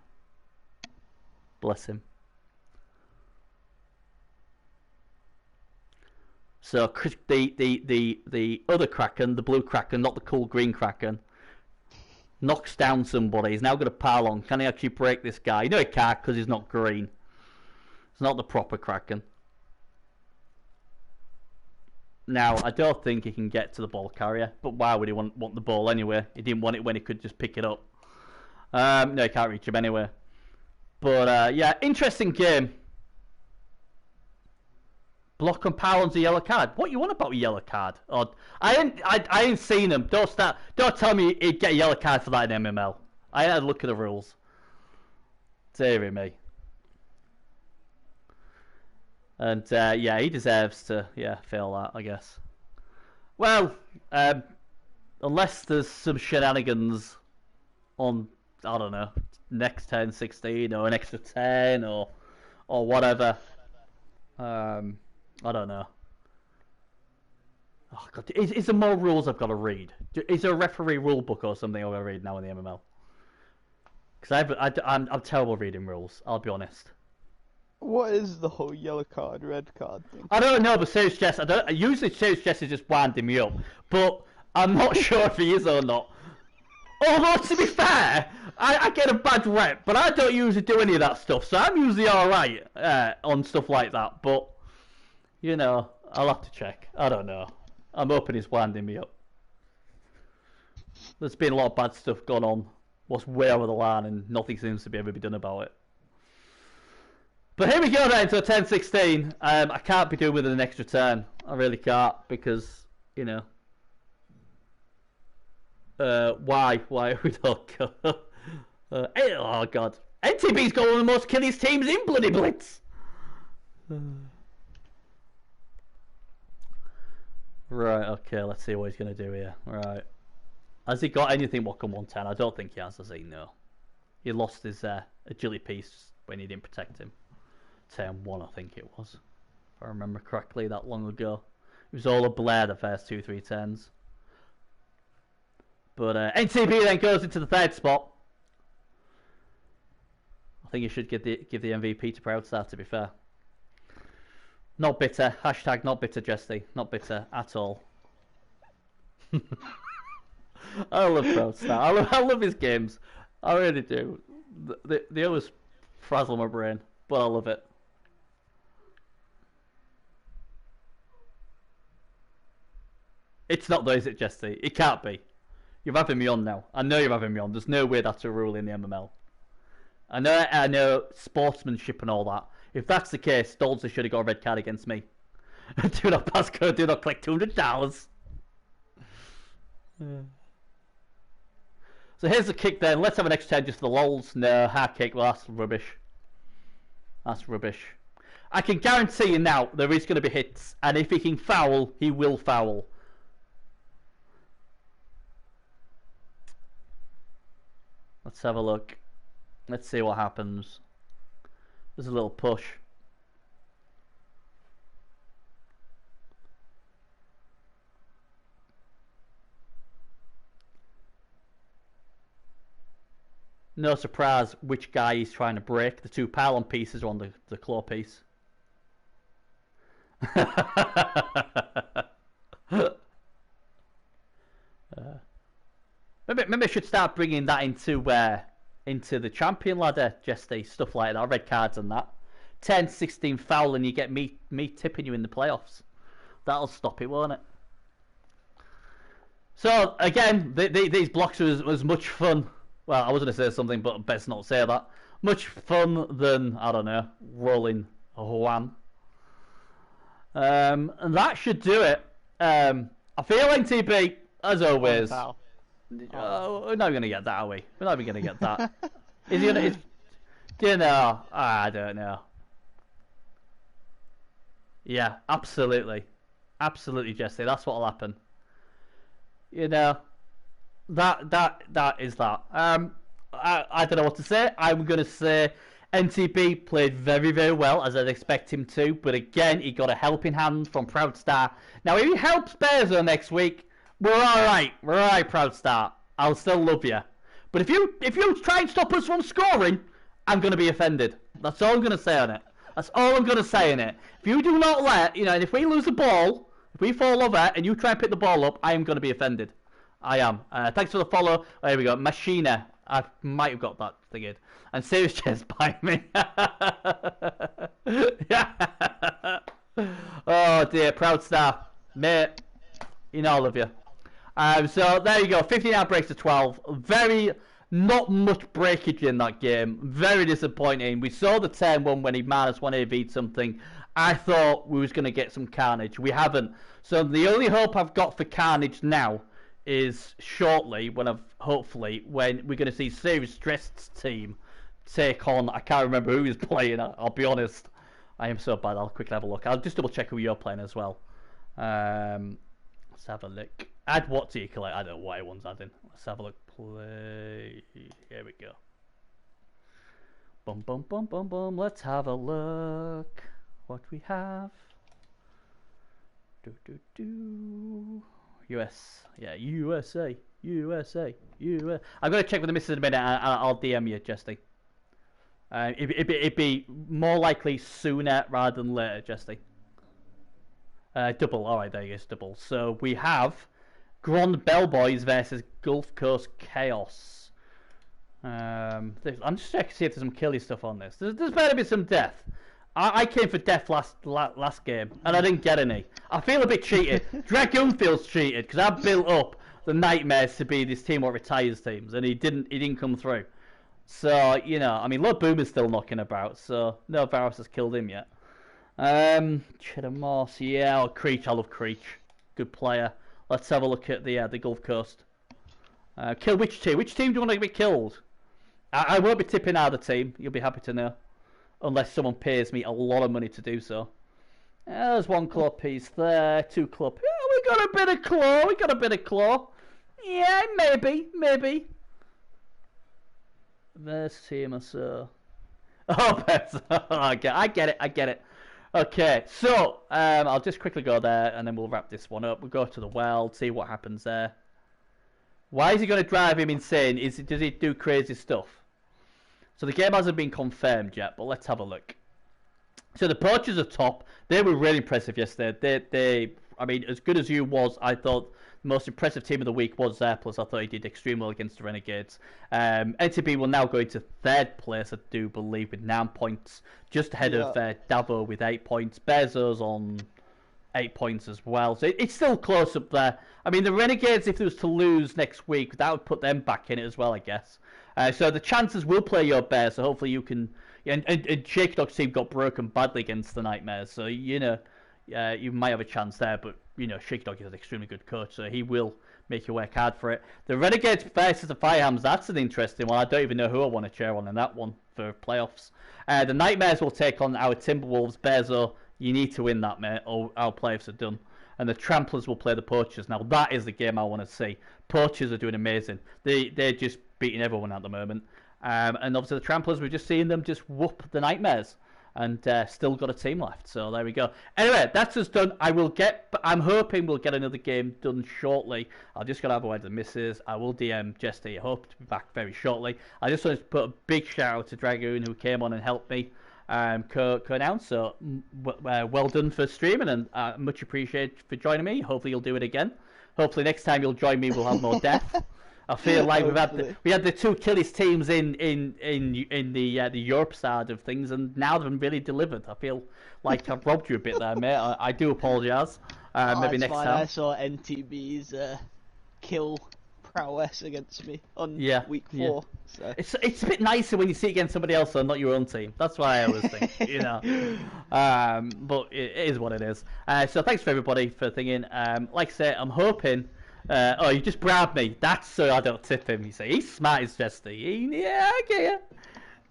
Bless him. So the other Kraken, the blue Kraken, not the cool green Kraken, knocks down somebody. He's now got a pile on. Can he actually break this guy? You know he can't because he's not green. It's not the proper Kraken. Now, I don't think he can get to the ball carrier, but why would he want the ball anyway? He didn't want it when he could just pick it up. No, he can't reach him anyway. But yeah, interesting game. Block and power on's a yellow card. What you want about a yellow card? Or I ain't seen him. Don't tell me he'd get a yellow card for that in MML. I had a look at the rules. Dear me. And yeah, he deserves to fail that, I guess. Well, unless there's some shenanigans on, I don't know, next 10, 16 or an extra 10 or whatever. I don't know. Oh God, is there more rules I've got to read? Is there a referee rule book or something I've got to read now in the MML? Because I'm terrible reading rules. I'll be honest. What is the whole yellow card, red card thing? I don't know, but Serious Jess, usually Serious Jess is just winding me up, but I'm not sure if he is or not. Although, to be fair, I get a bad rep, but I don't usually do any of that stuff, so I'm usually alright on stuff like that, but, you know, I'll have to check. I don't know. I'm hoping he's winding me up. There's been a lot of bad stuff going on, what's way over the line, and nothing seems to be ever be done about it. But here we go then to a 10-16. I can't be doing with an extra turn. I really can't, because, you know. Why we don't go? Oh God, NTB's got one of the most killiest teams in bloody Blitz. Right, okay, let's see what he's gonna do here. Right, has he got anything what can 110? I don't think he has he? No, he lost his agility piece when he didn't protect him. Turn 1, I think it was, if I remember correctly, that long ago. It was all a blare the first 2-3 turns. But NTB then goes into the third spot. I think you should give the MVP to Proudstar, to be fair. Not bitter. Hashtag not bitter, Jesty. Not bitter at all. I love Proudstar. I love his games. I really do. They always frazzle my brain, but I love it. It's not though, is it, Jesty? It can't be. You're having me on now. I know you're having me on. There's no way that's a rule in the MML. I know sportsmanship and all that. If that's the case, Dolce should have got a red card against me. Do not pass code, do not collect $200. So here's the kick then. Let's have an extra 10 just for the lols. No, hard kick. Well, that's rubbish. That's rubbish. I can guarantee you now there is going to be hits. And if he can foul, he will foul. Let's have a look. Let's see what happens. There's a little push. No surprise which guy he's trying to break. The two pylon pieces are on the claw piece. Maybe I should start bringing that into the champion ladder, Jesty, stuff like that, red cards and that. 10, 16 foul and you get me tipping you in the playoffs. That'll stop it, won't it? So again, these blocks was as much fun. Well, I was going to say something, but best not say that. Much fun than, I don't know, rolling a Juan. And that should do it. I feel NTB, as always. We're not going to get that, are we? We're not even going to get that. Is he going to... Do you know? I don't know. Yeah, absolutely. Absolutely, Jesse. That's what'll happen. You know, that is that. I don't know what to say. I'm going to say NTB played very, very well, as I'd expect him to. But again, he got a helping hand from Proudstar. Now, if he helps Bearzo next week, we're all right. We're all right, Proudstar. I'll still love you. But if you try and stop us from scoring, I'm going to be offended. That's all I'm going to say on it. That's all I'm going to say on it. If you do not let, you know, and if we lose the ball, if we fall over and you try and pick the ball up, I am going to be offended. I am. Thanks for the follow. There we go. Machina. I might have got that thing. And Serious Chest by me. Oh dear, Proudstar. Mate, you know I love you. So there you go. 15 outbreaks to 12. Very... Not much breakage in that game. Very disappointing. We saw the turn one when he -1 AV'd something. I thought we was going to get some carnage. We haven't. So the only hope I've got for carnage now is shortly, when we're going to see Serious Stressed's team take on, I can't remember who he's playing, I'll be honest. I am so bad. I'll quickly have a look. I'll just double check who you're playing as well. Let's have a look. Add what do you collect? I don't know what everyone's adding. Let's have a look. Play. Here we go. Bum bum bum bum bum. Let's have a look. What we have. Do do do. US. Yeah, USA. USA. US. I'm gonna check with the missus in a minute. I'll DM you, Jesty. It'd be more likely sooner rather than later, Jesty. Double. All right, there you go. Double. So we have Grand Bellboys versus Gulf Coast Chaos. I'm just checking to see if there's some killy stuff on this. There's better be some death. I came for death last game and I didn't get any. I feel a bit cheated. Dragoon feels cheated because I built up the Nightmares to be this team what retires teams, and he didn't come through. So you know, I mean, Lord Boomer's still knocking about, so no virus has killed him yet. Cheddar Moss, yeah, Creech. I love Creech. Good player. Let's have a look at the Gulf Coast. Kill which team? Which team do you want to be killed? I won't be tipping either team. You'll be happy to know, unless someone pays me a lot of money to do so. There's one claw piece there. Two claw. Yeah, we got a bit of claw. We got a bit of claw. Yeah, maybe. There's team or so. Oh, I get it. Okay, so I'll just quickly go there and then we'll wrap this one up. We'll go to the world, see what happens there. Why is he going to drive him insane? Does he do crazy stuff? So the game hasn't been confirmed yet, but let's have a look. So the Poachers are top. They were really impressive yesterday. I mean, as good as you was, I thought the most impressive team of the week was Zerplus. I thought he did extremely well against the Renegades. NTB will now go into third place, I do believe, with 9 points, just ahead of Davo with 8 points. Bearzo's on 8 points as well, so it's still close up there. I mean, the Renegades, if they was to lose next week, that would put them back in it as well, I guess. So the chances will play your Bear, so hopefully you can... And Shaky Dog's team got broken badly against the Nightmares, so, you know, you might have a chance there, but, you know, Shaky Dog is an extremely good coach, so he will make you work hard for it. The Renegades versus the Firehams, that's an interesting one. I don't even know who I want to cheer on in that one for playoffs. The Nightmares will take on our Timberwolves. Bearzo, you need to win that, mate, or our playoffs are done. And the Tramplers will play the Poachers. Now, that is the game I want to see. Poachers are doing amazing. They're just beating everyone at the moment. And obviously the Tramplers, we've just seen them just whoop the Nightmares. And still got a team left. So there we go. Anyway, that's us done. I'm hoping we'll get another game done shortly. I've just got to have a word with the missus. I will DM Jesty. I hope to be back very shortly. I just wanted to put a big shout out to Dragoon, who came on and helped me co-announce. So well done for streaming, and much appreciated for joining me. Hopefully you'll do it again. Hopefully next time you'll join me, we'll have more death. I feel like we had the two killiest teams in the Europe side of things, and now they've really delivered. I feel like I've robbed you a bit there, mate. I do apologise. Maybe next time. I saw NTB's kill prowess against me on week 4. So. It's a bit nicer when you see it against somebody else and not your own team. That's why I always think, but it is what it is. So thanks for everybody for thinking. Like I say, I'm hoping. You just bribed me. That's so I don't tip him. You say he's smart as Jesse. I get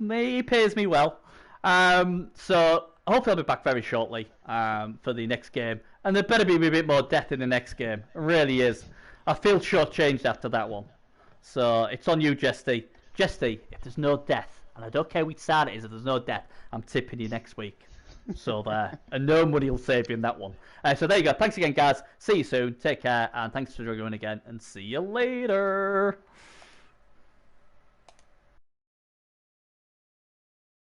you. He pays me well. So hopefully I'll be back very shortly for the next game, and there better be a bit more death in the next game. It really is. I feel shortchanged after that one. So it's on you, Jesty. Jesty, if there's no death, and I don't care which side it is, if there's no death, I'm tipping you next week. So there. And no money will save you in that one. So there you go. Thanks again, guys. See you soon. Take care, and thanks for joining again, and see you later.